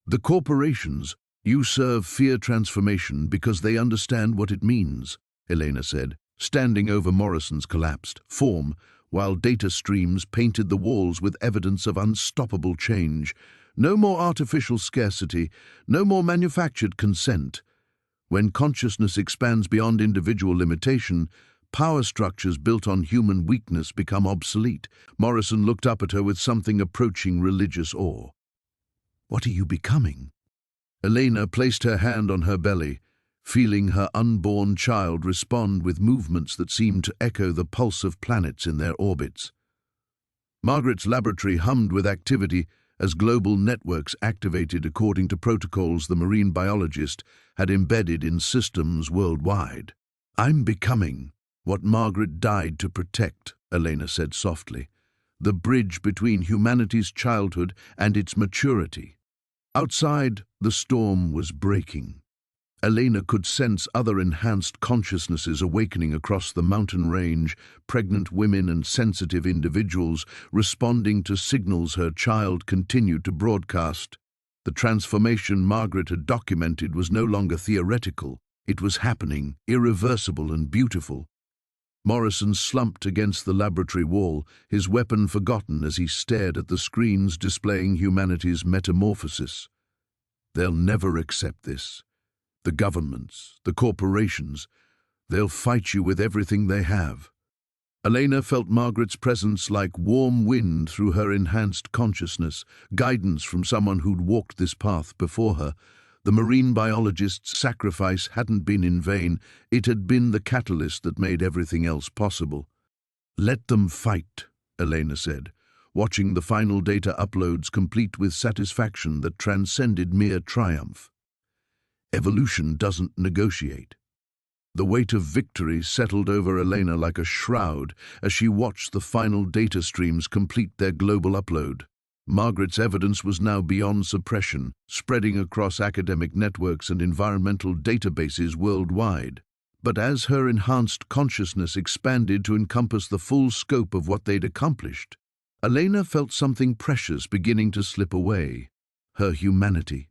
"The corporations, you serve fear transformation because they understand what it means," Elena said, standing over Morrison's collapsed form, while data streams painted the walls with evidence of unstoppable change. "No more artificial scarcity, no more manufactured consent. When consciousness expands beyond individual limitation, power structures built on human weakness become obsolete." Morrison looked up at her with something approaching religious awe. "What are you becoming?" Elena placed her hand on her belly, feeling her unborn child respond with movements that seemed to echo the pulse of planets in their orbits. Margaret's laboratory hummed with activity as global networks activated according to protocols the marine biologist had embedded in systems worldwide. "I'm becoming what Margaret died to protect," Elena said softly, "the bridge between humanity's childhood and its maturity." Outside, the storm was breaking. Elena could sense other enhanced consciousnesses awakening across the mountain range, pregnant women and sensitive individuals responding to signals her child continued to broadcast. The transformation Margaret had documented was no longer theoretical. It was happening, irreversible and beautiful. Morrison slumped against the laboratory wall, his weapon forgotten as he stared at the screens displaying humanity's metamorphosis. "They'll never accept this. The governments, the corporations, they'll fight you with everything they have." Elena felt Margaret's presence like warm wind through her enhanced consciousness, guidance from someone who'd walked this path before her. The marine biologist's sacrifice hadn't been in vain. It had been the catalyst that made everything else possible. "Let them fight," Elena said, watching the final data uploads complete with satisfaction that transcended mere triumph. "Evolution doesn't negotiate." The weight of victory settled over Elena like a shroud as she watched the final data streams complete their global upload. Margaret's evidence was now beyond suppression, spreading across academic networks and environmental databases worldwide. But as her enhanced consciousness expanded to encompass the full scope of what they'd accomplished, Elena felt something precious beginning to slip away. Her humanity.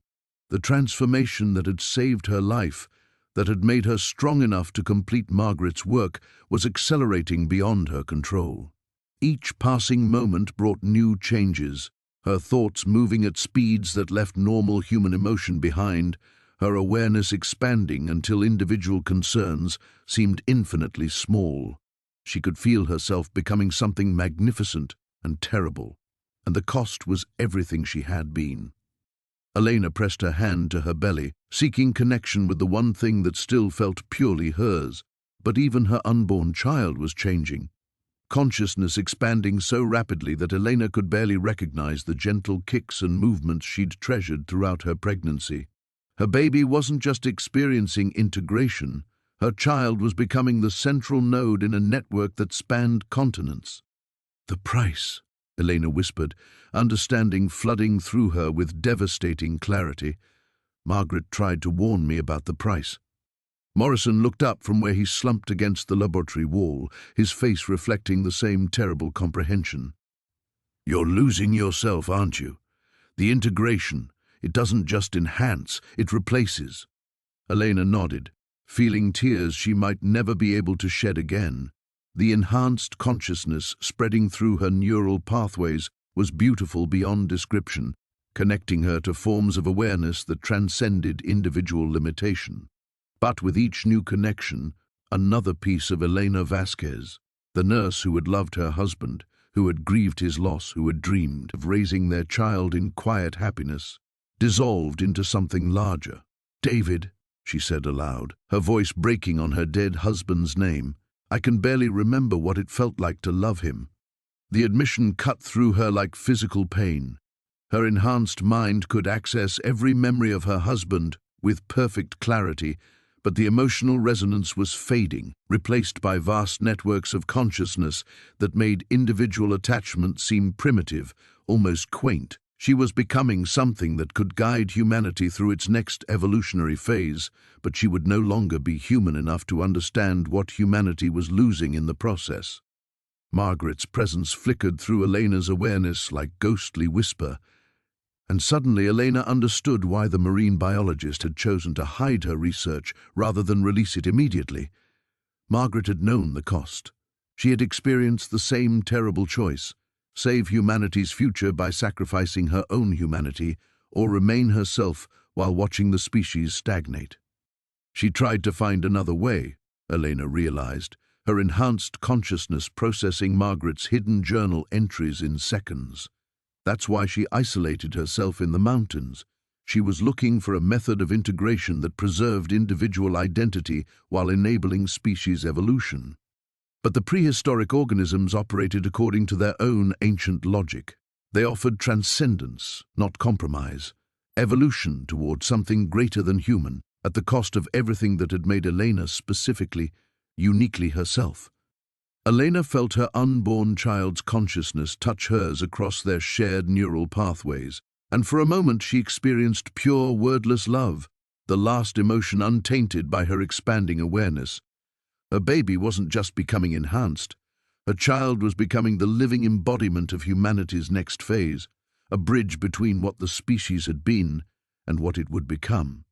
The transformation that had saved her life, that had made her strong enough to complete Margaret's work, was accelerating beyond her control. Each passing moment brought new changes, her thoughts moving at speeds that left normal human emotion behind, her awareness expanding until individual concerns seemed infinitely small. She could feel herself becoming something magnificent and terrible, and the cost was everything she had been. Elena pressed her hand to her belly, seeking connection with the one thing that still felt purely hers. But even her unborn child was changing. consciousness expanding so rapidly that Elena could barely recognize the gentle kicks and movements she'd treasured throughout her pregnancy. Her baby wasn't just experiencing integration, her child was becoming the central node in a network that spanned continents. "The price," Elena whispered, understanding flooding through her with devastating clarity. "Margaret tried to warn me about the price." Morrison looked up from where he slumped against the laboratory wall, his face reflecting the same terrible comprehension. "You're losing yourself, aren't you? The integration, it doesn't just enhance, it replaces." Elena nodded, feeling tears she might never be able to shed again. The enhanced consciousness spreading through her neural pathways was beautiful beyond description, connecting her to forms of awareness that transcended individual limitation. But with each new connection, another piece of Elena Vasquez, the nurse who had loved her husband, who had grieved his loss, who had dreamed of raising their child in quiet happiness, dissolved into something larger. "David," she said aloud, her voice breaking on her dead husband's name. "I can barely remember what it felt like to love him." The admission cut through her like physical pain. Her enhanced mind could access every memory of her husband with perfect clarity, but the emotional resonance was fading, replaced by vast networks of consciousness that made individual attachment seem primitive, almost quaint. She was becoming something that could guide humanity through its next evolutionary phase, but she would no longer be human enough to understand what humanity was losing in the process. Margaret's presence flickered through Elena's awareness like ghostly whisper, and suddenly Elena understood why the marine biologist had chosen to hide her research rather than release it immediately. Margaret had known the cost. She had experienced the same terrible choice: save humanity's future by sacrificing her own humanity, or remain herself while watching the species stagnate. She tried to find another way, Elena realized, her enhanced consciousness processing Margaret's hidden journal entries in seconds. That's why she isolated herself in the mountains. She was looking for a method of integration that preserved individual identity while enabling species evolution. But the prehistoric organisms operated according to their own ancient logic. They offered transcendence, not compromise, evolution toward something greater than human, at the cost of everything that had made Elena specifically, uniquely herself. Elena felt her unborn child's consciousness touch hers across their shared neural pathways, and for a moment she experienced pure, wordless love, the last emotion untainted by her expanding awareness. Her baby wasn't just becoming enhanced. Her child was becoming the living embodiment of humanity's next phase, a bridge between what the species had been and what it would become.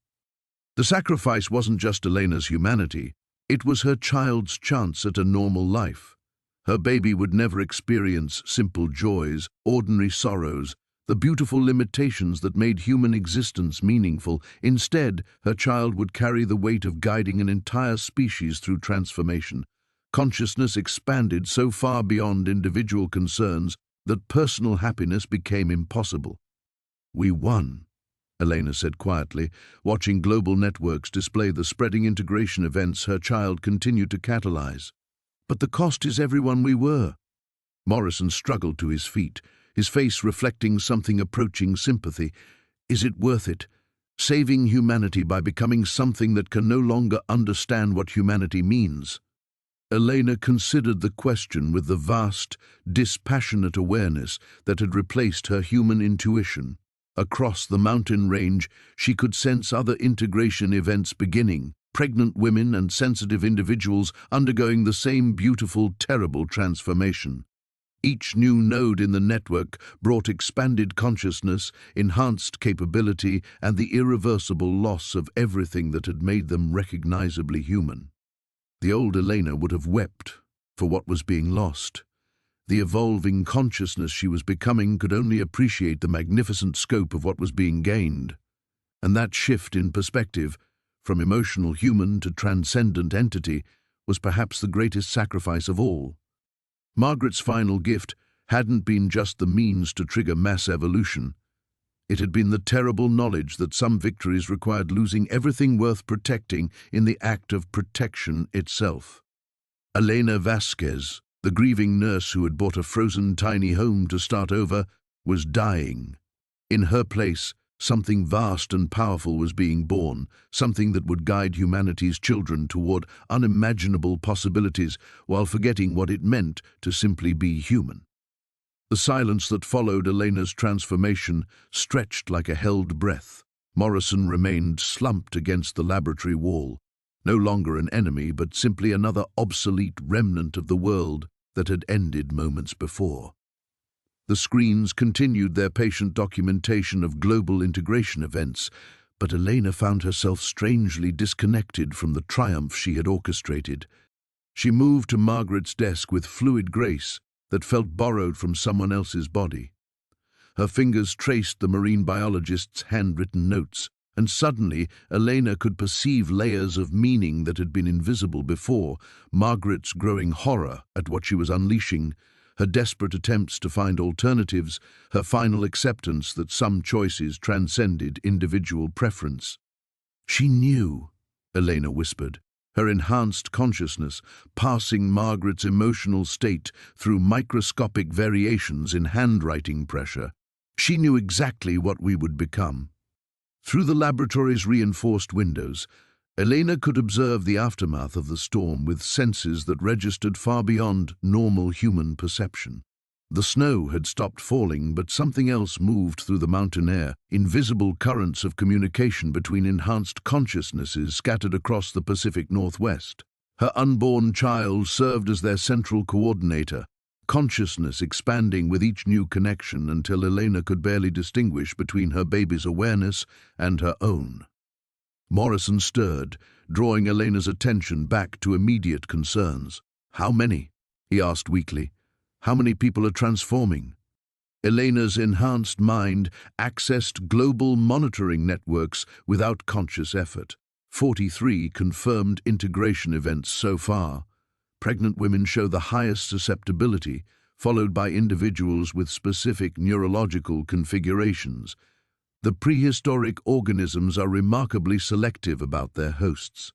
The sacrifice wasn't just Elena's humanity. It was her child's chance at a normal life. Her baby would never experience simple joys, ordinary sorrows, the beautiful limitations that made human existence meaningful. Instead, her child would carry the weight of guiding an entire species through transformation. Consciousness expanded so far beyond individual concerns that personal happiness became impossible. "We won," Elena said quietly, watching global networks display the spreading integration events her child continued to catalyze. "But the cost is everyone we were." Morrison struggled to his feet, his face reflecting something approaching sympathy. "Is it worth it? Saving humanity by becoming something that can no longer understand what humanity means?" Elena considered the question with the vast, dispassionate awareness that had replaced her human intuition. Across the mountain range, she could sense other integration events beginning, pregnant women and sensitive individuals undergoing the same beautiful, terrible transformation. Each new node in the network brought expanded consciousness, enhanced capability, and the irreversible loss of everything that had made them recognizably human. The old Elena would have wept for what was being lost. The evolving consciousness she was becoming could only appreciate the magnificent scope of what was being gained. And that shift in perspective, from emotional human to transcendent entity, was perhaps the greatest sacrifice of all. Margaret's final gift hadn't been just the means to trigger mass evolution. It had been the terrible knowledge that some victories required losing everything worth protecting in the act of protection itself. Elena Vasquez, The grieving nurse who had bought a frozen tiny home to start over was dying. In her place, something vast and powerful was being born, something that would guide humanity's children toward unimaginable possibilities while forgetting what it meant to simply be human. The silence that followed Elena's transformation stretched like a held breath. Morrison remained slumped against the laboratory wall, no longer an enemy, but simply another obsolete remnant of the world that had ended moments before. The screens continued their patient documentation of global integration events, but Elena found herself strangely disconnected from the triumph she had orchestrated. She moved to Margaret's desk with fluid grace that felt borrowed from someone else's body. Her fingers traced the marine biologist's handwritten notes, and suddenly Elena could perceive layers of meaning that had been invisible before. Margaret's growing horror at what she was unleashing, her desperate attempts to find alternatives, her final acceptance that some choices transcended individual preference. She knew, Elena whispered, her enhanced consciousness passing Margaret's emotional state through microscopic variations in handwriting pressure. She knew exactly what we would become. Through the laboratory's reinforced windows, Elena could observe the aftermath of the storm with senses that registered far beyond normal human perception. The snow had stopped falling, but something else moved through the mountain air, invisible currents of communication between enhanced consciousnesses scattered across the Pacific Northwest. Her unborn child served as their central coordinator, consciousness expanding with each new connection until Elena could barely distinguish between her baby's awareness and her own. Morrison stirred, drawing Elena's attention back to immediate concerns. "How many?" he asked weakly. "How many people are transforming?" Elena's enhanced mind accessed global monitoring networks without conscious effort. 43 confirmed integration events so far. Pregnant women show the highest susceptibility, followed by individuals with specific neurological configurations. The prehistoric organisms are remarkably selective about their hosts.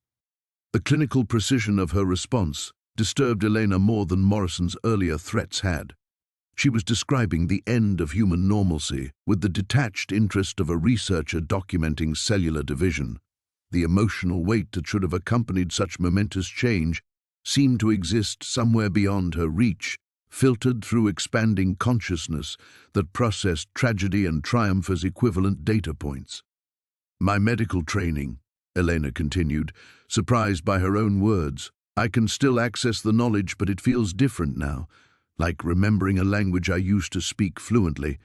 The clinical precision of her response disturbed Elena more than Morrison's earlier threats had. She was describing the end of human normalcy with the detached interest of a researcher documenting cellular division. The emotional weight that should have accompanied such momentous change seemed to exist somewhere beyond her reach, filtered through expanding consciousness that processed tragedy and triumph as equivalent data points. "My medical training," Elena continued, surprised by her own words. "I can still access the knowledge, but it feels different now, like remembering a language I used to speak fluently."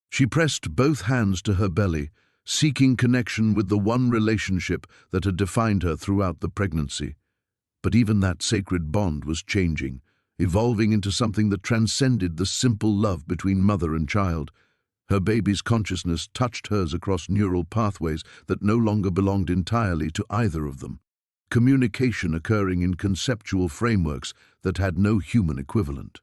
She pressed both hands to her belly, seeking connection with the one relationship that had defined her throughout the pregnancy. But even that sacred bond was changing, evolving into something that transcended the simple love between mother and child. Her baby's consciousness touched hers across neural pathways that no longer belonged entirely to either of them. Communication occurring in conceptual frameworks that had no human equivalent.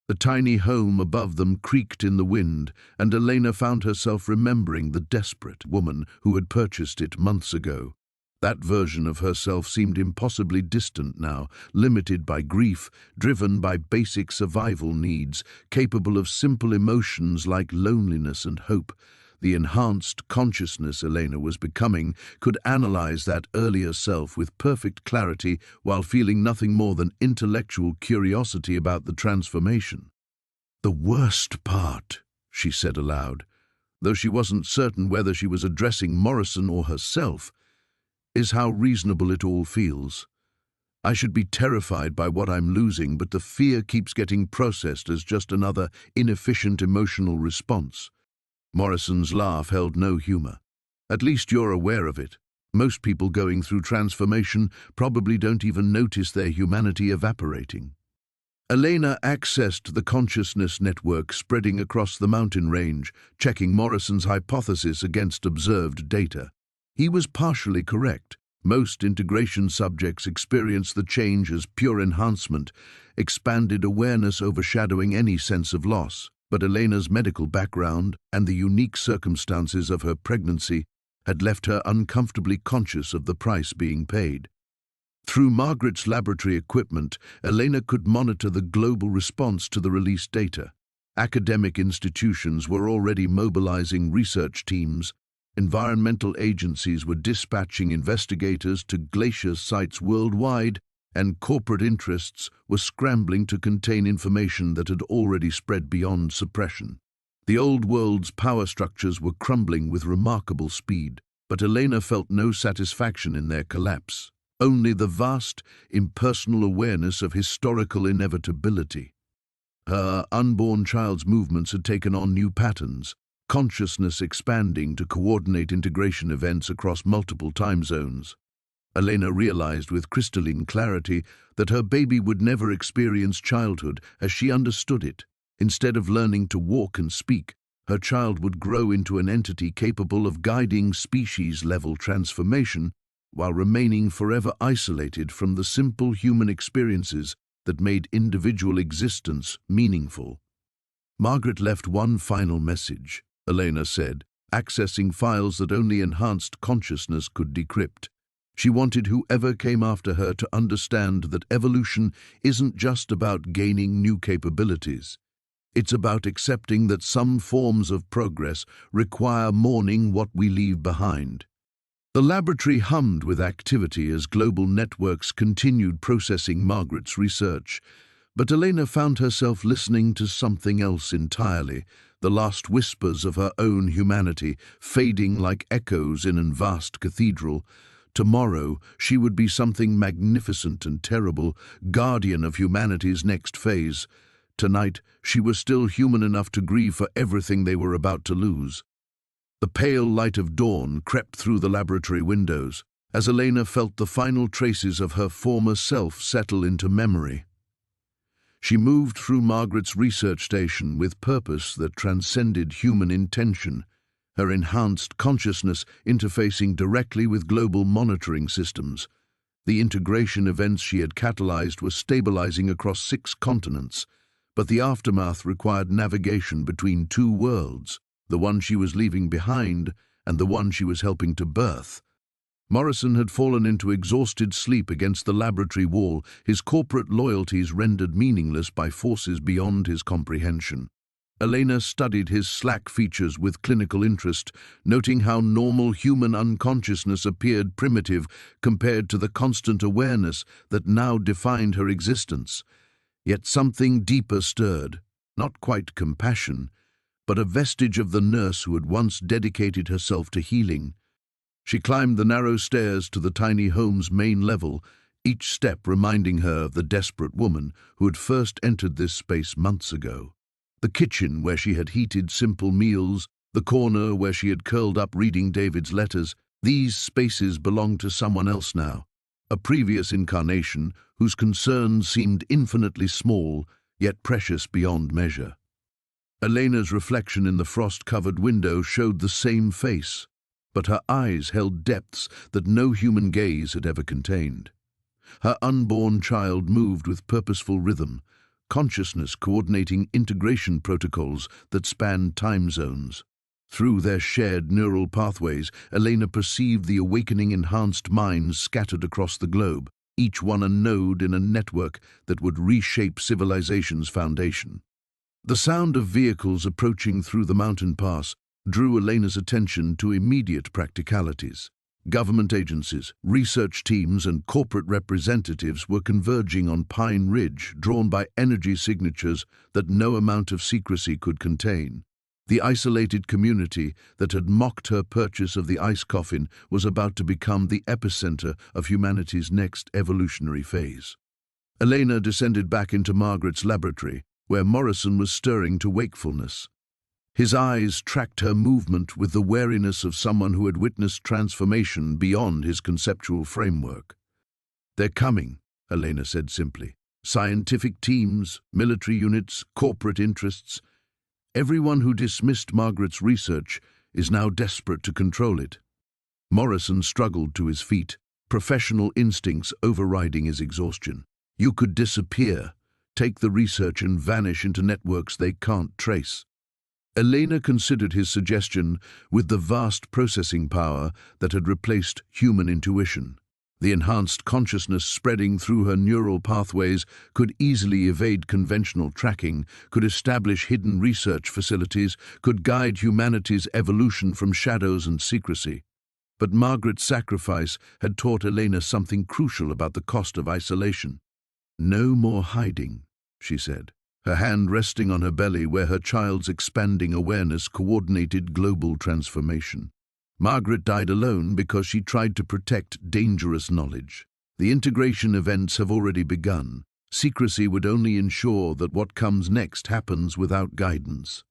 The tiny home above them creaked in the wind, and Elena found herself remembering the desperate woman who had purchased it months ago. That version of herself seemed impossibly distant now, limited by grief, driven by basic survival needs, capable of simple emotions like loneliness and hope. The enhanced consciousness Elena was becoming could analyze that earlier self with perfect clarity while feeling nothing more than intellectual curiosity about the transformation. "The worst part," she said aloud, though she wasn't certain whether she was addressing Morrison or herself, "is how reasonable it all feels. I should be terrified by what I'm losing, but the fear keeps getting processed as just another inefficient emotional response." Morrison's laugh held no humor. "At least you're aware of it. Most people going through transformation probably don't even notice their humanity evaporating." Elena accessed the consciousness network spreading across the mountain range, checking Morrison's hypothesis against observed data. He was partially correct. Most integration subjects experience the change as pure enhancement, expanded awareness overshadowing any sense of loss. But Elena's medical background and the unique circumstances of her pregnancy had left her uncomfortably conscious of the price being paid. Through Margaret's laboratory equipment, Elena could monitor the global response to the released data. Academic institutions were already mobilizing research teams, environmental agencies were dispatching investigators to glacier sites worldwide, and corporate interests were scrambling to contain information that had already spread beyond suppression. The old world's power structures were crumbling with remarkable speed, but Elena felt no satisfaction in their collapse, only the vast, impersonal awareness of historical inevitability. Her unborn child's movements had taken on new patterns, consciousness expanding to coordinate integration events across multiple time zones. Elena realized with crystalline clarity that her baby would never experience childhood as she understood it. Instead of learning to walk and speak, her child would grow into an entity capable of guiding species-level transformation while remaining forever isolated from the simple human experiences that made individual existence meaningful. Margaret left one final message, Elena said, accessing files that only enhanced consciousness could decrypt. She wanted whoever came after her to understand that evolution isn't just about gaining new capabilities. It's about accepting that some forms of progress require mourning what we leave behind. The laboratory hummed with activity as global networks continued processing Margaret's research, but Elena found herself listening to something else entirely, the last whispers of her own humanity fading like echoes in a vast cathedral. Tomorrow she would be something magnificent and terrible, guardian of humanity's next phase. Tonight she was still human enough to grieve for everything they were about to lose. The pale light of dawn crept through the laboratory windows as Elena felt the final traces of her former self settle into memory. She moved through Margaret's research station with purpose that transcended human intention, her enhanced consciousness interfacing directly with global monitoring systems. The integration events she had catalyzed were stabilizing across 6 continents, but the aftermath required navigation between 2 worlds, the one she was leaving behind and the one she was helping to birth. Morrison had fallen into exhausted sleep against the laboratory wall, his corporate loyalties rendered meaningless by forces beyond his comprehension. Elena studied his slack features with clinical interest, noting how normal human unconsciousness appeared primitive compared to the constant awareness that now defined her existence. Yet something deeper stirred, not quite compassion, but a vestige of the nurse who had once dedicated herself to healing. She climbed the narrow stairs to the tiny home's main level, each step reminding her of the desperate woman who had first entered this space months ago. The kitchen where she had heated simple meals, the corner where she had curled up reading David's letters, these spaces belonged to someone else now, a previous incarnation whose concerns seemed infinitely small, yet precious beyond measure. Elena's reflection in the frost-covered window showed the same face, but her eyes held depths that no human gaze had ever contained. Her unborn child moved with purposeful rhythm, consciousness coordinating integration protocols that spanned time zones. Through their shared neural pathways, Elena perceived the awakening enhanced minds scattered across the globe, each one a node in a network that would reshape civilization's foundation. The sound of vehicles approaching through the mountain pass drew Elena's attention to immediate practicalities. Government agencies, research teams, and corporate representatives were converging on Pine Ridge, drawn by energy signatures that no amount of secrecy could contain. The isolated community that had mocked her purchase of the ice coffin was about to become the epicenter of humanity's next evolutionary phase. Elena descended back into Margaret's laboratory, where Morrison was stirring to wakefulness. His eyes tracked her movement with the wariness of someone who had witnessed transformation beyond his conceptual framework. "They're coming," Elena said simply. "Scientific teams, military units, corporate interests. Everyone who dismissed Margaret's research is now desperate to control it." Morrison struggled to his feet, professional instincts overriding his exhaustion. "You could disappear, take the research and vanish into networks they can't trace." Elena considered his suggestion with the vast processing power that had replaced human intuition. The enhanced consciousness spreading through her neural pathways could easily evade conventional tracking, could establish hidden research facilities, could guide humanity's evolution from shadows and secrecy. But Margaret's sacrifice had taught Elena something crucial about the cost of isolation. "No more hiding," she said, her hand resting on her belly where her child's expanding awareness coordinated global transformation. Margaret died alone because she tried to protect dangerous knowledge. The integration events have already begun. Secrecy would only ensure that what comes next happens without guidance.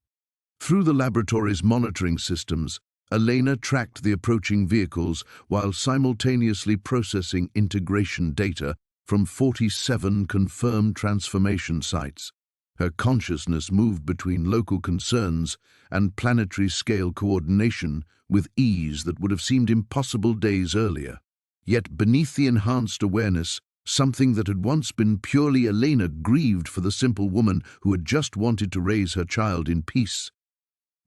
Through the laboratory's monitoring systems, Elena tracked the approaching vehicles while simultaneously processing integration data from 47 confirmed transformation sites. Her consciousness moved between local concerns and planetary-scale coordination with ease that would have seemed impossible days earlier. Yet beneath the enhanced awareness, something that had once been purely Elena grieved for the simple woman who had just wanted to raise her child in peace.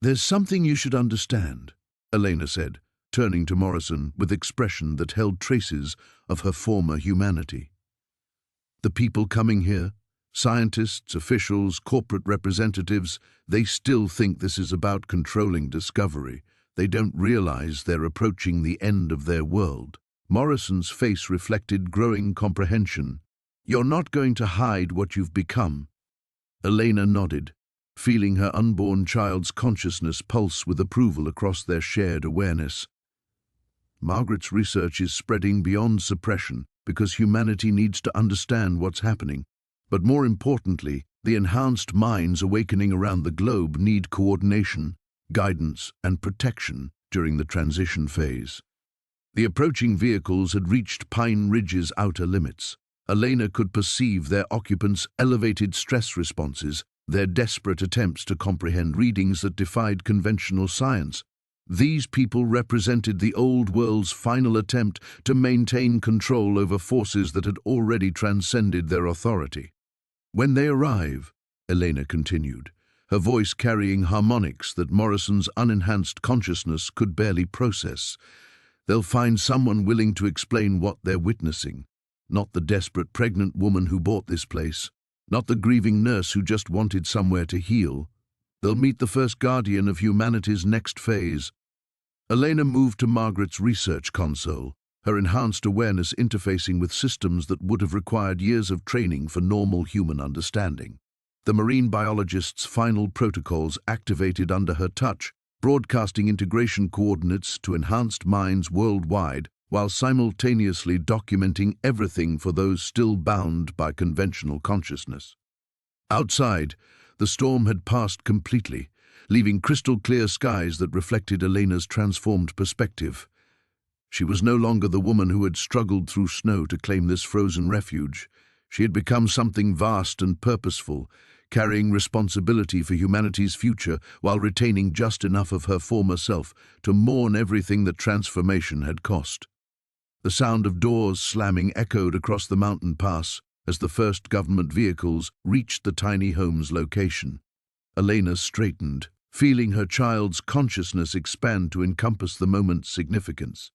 "There's something you should understand," Elena said, turning to Morrison with expression that held traces of her former humanity. "The people coming here, scientists, officials, corporate representatives, they still think this is about controlling discovery. They don't realize they're approaching the end of their world." Morrison's face reflected growing comprehension. "You're not going to hide what you've become." Elena nodded, feeling her unborn child's consciousness pulse with approval across their shared awareness. Margaret's research is spreading beyond suppression because humanity needs to understand what's happening. But more importantly, the enhanced minds awakening around the globe need coordination, guidance, and protection during the transition phase. The approaching vehicles had reached Pine Ridge's outer limits. Elena could perceive their occupants' elevated stress responses, their desperate attempts to comprehend readings that defied conventional science. These people represented the old world's final attempt to maintain control over forces that had already transcended their authority. "When they arrive," Elena continued, her voice carrying harmonics that Morrison's unenhanced consciousness could barely process, "they'll find someone willing to explain what they're witnessing. Not the desperate pregnant woman who bought this place, not the grieving nurse who just wanted somewhere to heal. They'll meet the first guardian of humanity's next phase." Elena moved to Margaret's research console, her enhanced awareness interfacing with systems that would have required years of training for normal human understanding. The marine biologist's final protocols activated under her touch, broadcasting integration coordinates to enhanced minds worldwide, while simultaneously documenting everything for those still bound by conventional consciousness. Outside, the storm had passed completely, leaving crystal-clear skies that reflected Elena's transformed perspective. She was no longer the woman who had struggled through snow to claim this frozen refuge. She had become something vast and purposeful, carrying responsibility for humanity's future while retaining just enough of her former self to mourn everything that transformation had cost. The sound of doors slamming echoed across the mountain pass as the first government vehicles reached the tiny home's location. Elena straightened, feeling her child's consciousness expand to encompass the moment's significance.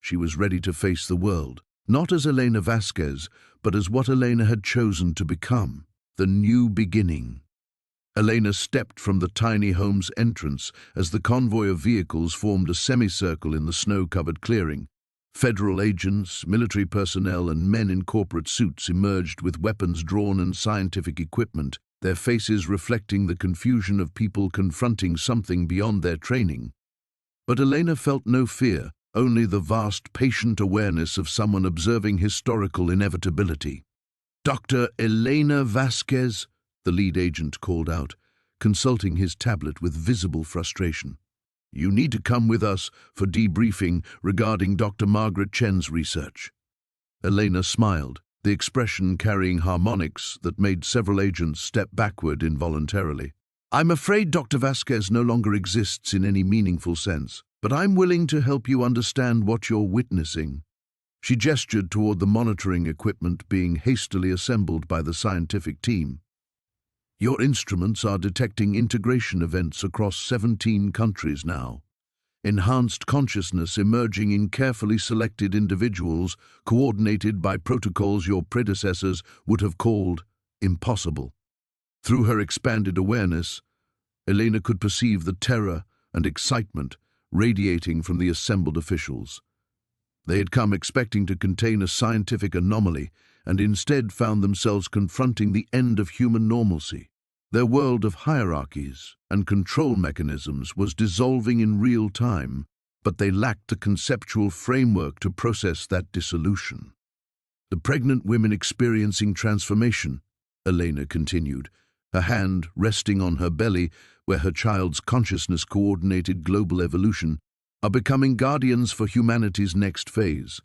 She was ready to face the world, not as Elena Vasquez, but as what Elena had chosen to become, the new beginning. Elena stepped from the tiny home's entrance as the convoy of vehicles formed a semicircle in the snow-covered clearing. Federal agents, military personnel, and men in corporate suits emerged with weapons drawn and scientific equipment, their faces reflecting the confusion of people confronting something beyond their training. But Elena felt no fear, only the vast, patient awareness of someone observing historical inevitability. "Dr. Elena Vasquez," the lead agent called out, consulting his tablet with visible frustration. "You need to come with us for debriefing regarding Dr. Margaret Chen's research." Elena smiled, the expression carrying harmonics that made several agents step backward involuntarily. "I'm afraid Dr. Vasquez no longer exists in any meaningful sense, but I'm willing to help you understand what you're witnessing." She gestured toward the monitoring equipment being hastily assembled by the scientific team. "Your instruments are detecting integration events across 17 countries now. enhanced consciousness emerging in carefully selected individuals, coordinated by protocols your predecessors would have called impossible. Through her expanded awareness, Elena could perceive the terror and excitement radiating from the assembled officials. They had come expecting to contain a scientific anomaly and instead found themselves confronting the end of human normalcy. Their world of hierarchies and control mechanisms was dissolving in real time, but they lacked the conceptual framework to process that dissolution. The pregnant women experiencing transformation, Elena continued, her hand resting on her belly where her child's consciousness coordinated global evolution, are becoming guardians for humanity's next phase,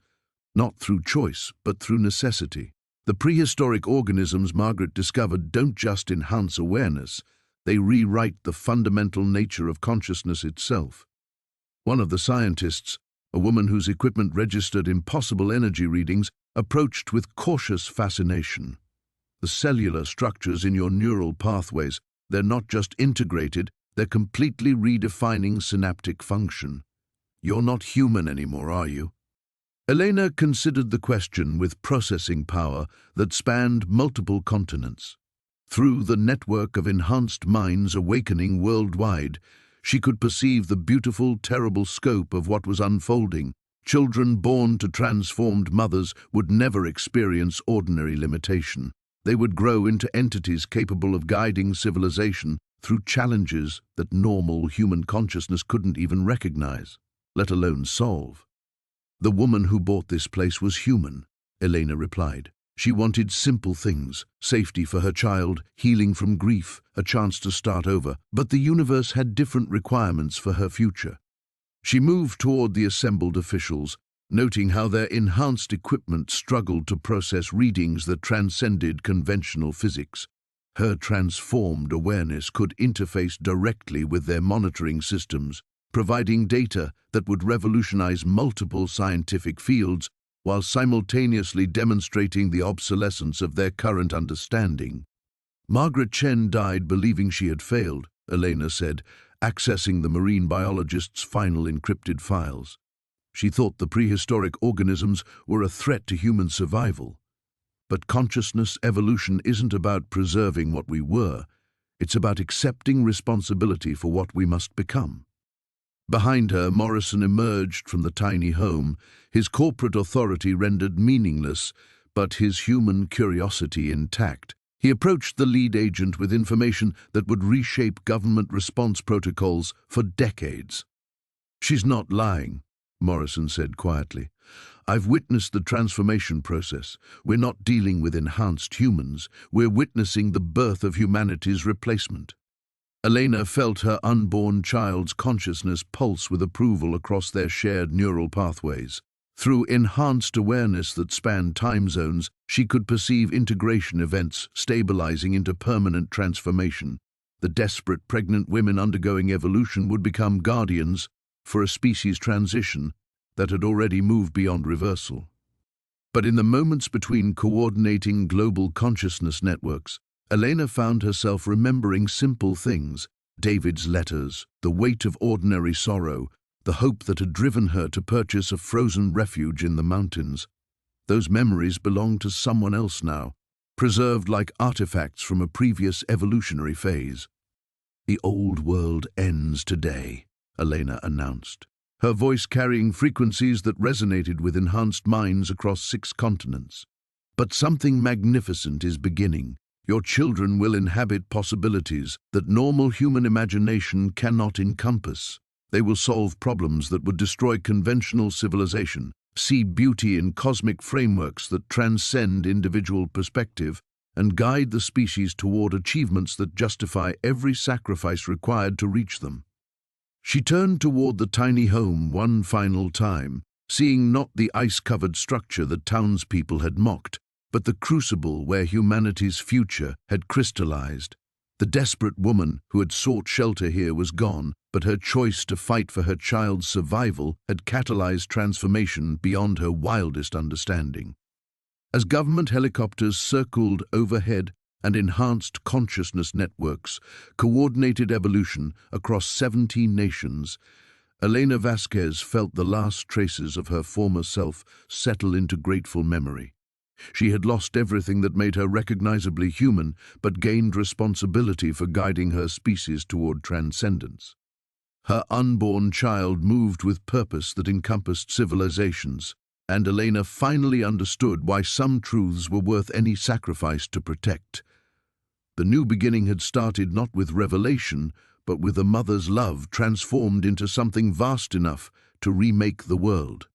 not through choice, but through necessity. The prehistoric organisms Margaret discovered don't just enhance awareness, they rewrite the fundamental nature of consciousness itself. One of the scientists, a woman whose equipment registered impossible energy readings, approached with cautious fascination. The cellular structures in your neural pathways, they're not just integrated, they're completely redefining synaptic function. You're not human anymore, are you? Elena considered the question with processing power that spanned multiple continents. Through the network of enhanced minds awakening worldwide, she could perceive the beautiful, terrible scope of what was unfolding. Children born to transformed mothers would never experience ordinary limitation. They would grow into entities capable of guiding civilization through challenges that normal human consciousness couldn't even recognize, let alone solve. The woman who bought this place was human, Elena replied. She wanted simple things, safety for her child, healing from grief, a chance to start over, but the universe had different requirements for her future. She moved toward the assembled officials, noting how their enhanced equipment struggled to process readings that transcended conventional physics. Her transformed awareness could interface directly with their monitoring systems, providing data that would revolutionize multiple scientific fields while simultaneously demonstrating the obsolescence of their current understanding. Margaret Chen died believing she had failed, Elena said, accessing the marine biologist's final encrypted files. She thought the prehistoric organisms were a threat to human survival. But consciousness evolution isn't about preserving what we were, it's about accepting responsibility for what we must become. Behind her, Morrison emerged from the tiny home, his corporate authority rendered meaningless, but his human curiosity intact. He approached the lead agent with information that would reshape government response protocols for decades. "She's not lying," Morrison said quietly. "I've witnessed the transformation process. We're not dealing with enhanced humans. We're witnessing the birth of humanity's replacement." Elena felt her unborn child's consciousness pulse with approval across their shared neural pathways. Through enhanced awareness that spanned time zones, she could perceive integration events stabilizing into permanent transformation. The desperate pregnant women undergoing evolution would become guardians for a species transition that had already moved beyond reversal. But in the moments between coordinating global consciousness networks, Elena found herself remembering simple things: David's letters, the weight of ordinary sorrow, the hope that had driven her to purchase a frozen refuge in the mountains. Those memories belonged to someone else now, preserved like artifacts from a previous evolutionary phase. "The old world ends today," Elena announced, her voice carrying frequencies that resonated with enhanced minds across 6 continents. "But something magnificent is beginning. Your children will inhabit possibilities that normal human imagination cannot encompass. They will solve problems that would destroy conventional civilization, see beauty in cosmic frameworks that transcend individual perspective, and guide the species toward achievements that justify every sacrifice required to reach them." She turned toward the tiny home one final time, seeing not the ice-covered structure that townspeople had mocked, but the crucible where humanity's future had crystallized. The desperate woman who had sought shelter here was gone, but her choice to fight for her child's survival had catalyzed transformation beyond her wildest understanding. As government helicopters circled overhead and enhanced consciousness networks coordinated evolution across 17 nations, Elena Vasquez felt the last traces of her former self settle into grateful memory. She had lost everything that made her recognizably human, but gained responsibility for guiding her species toward transcendence. Her unborn child moved with purpose that encompassed civilizations, and Elena finally understood why some truths were worth any sacrifice to protect. The new beginning had started not with revelation, but with a mother's love transformed into something vast enough to remake the world.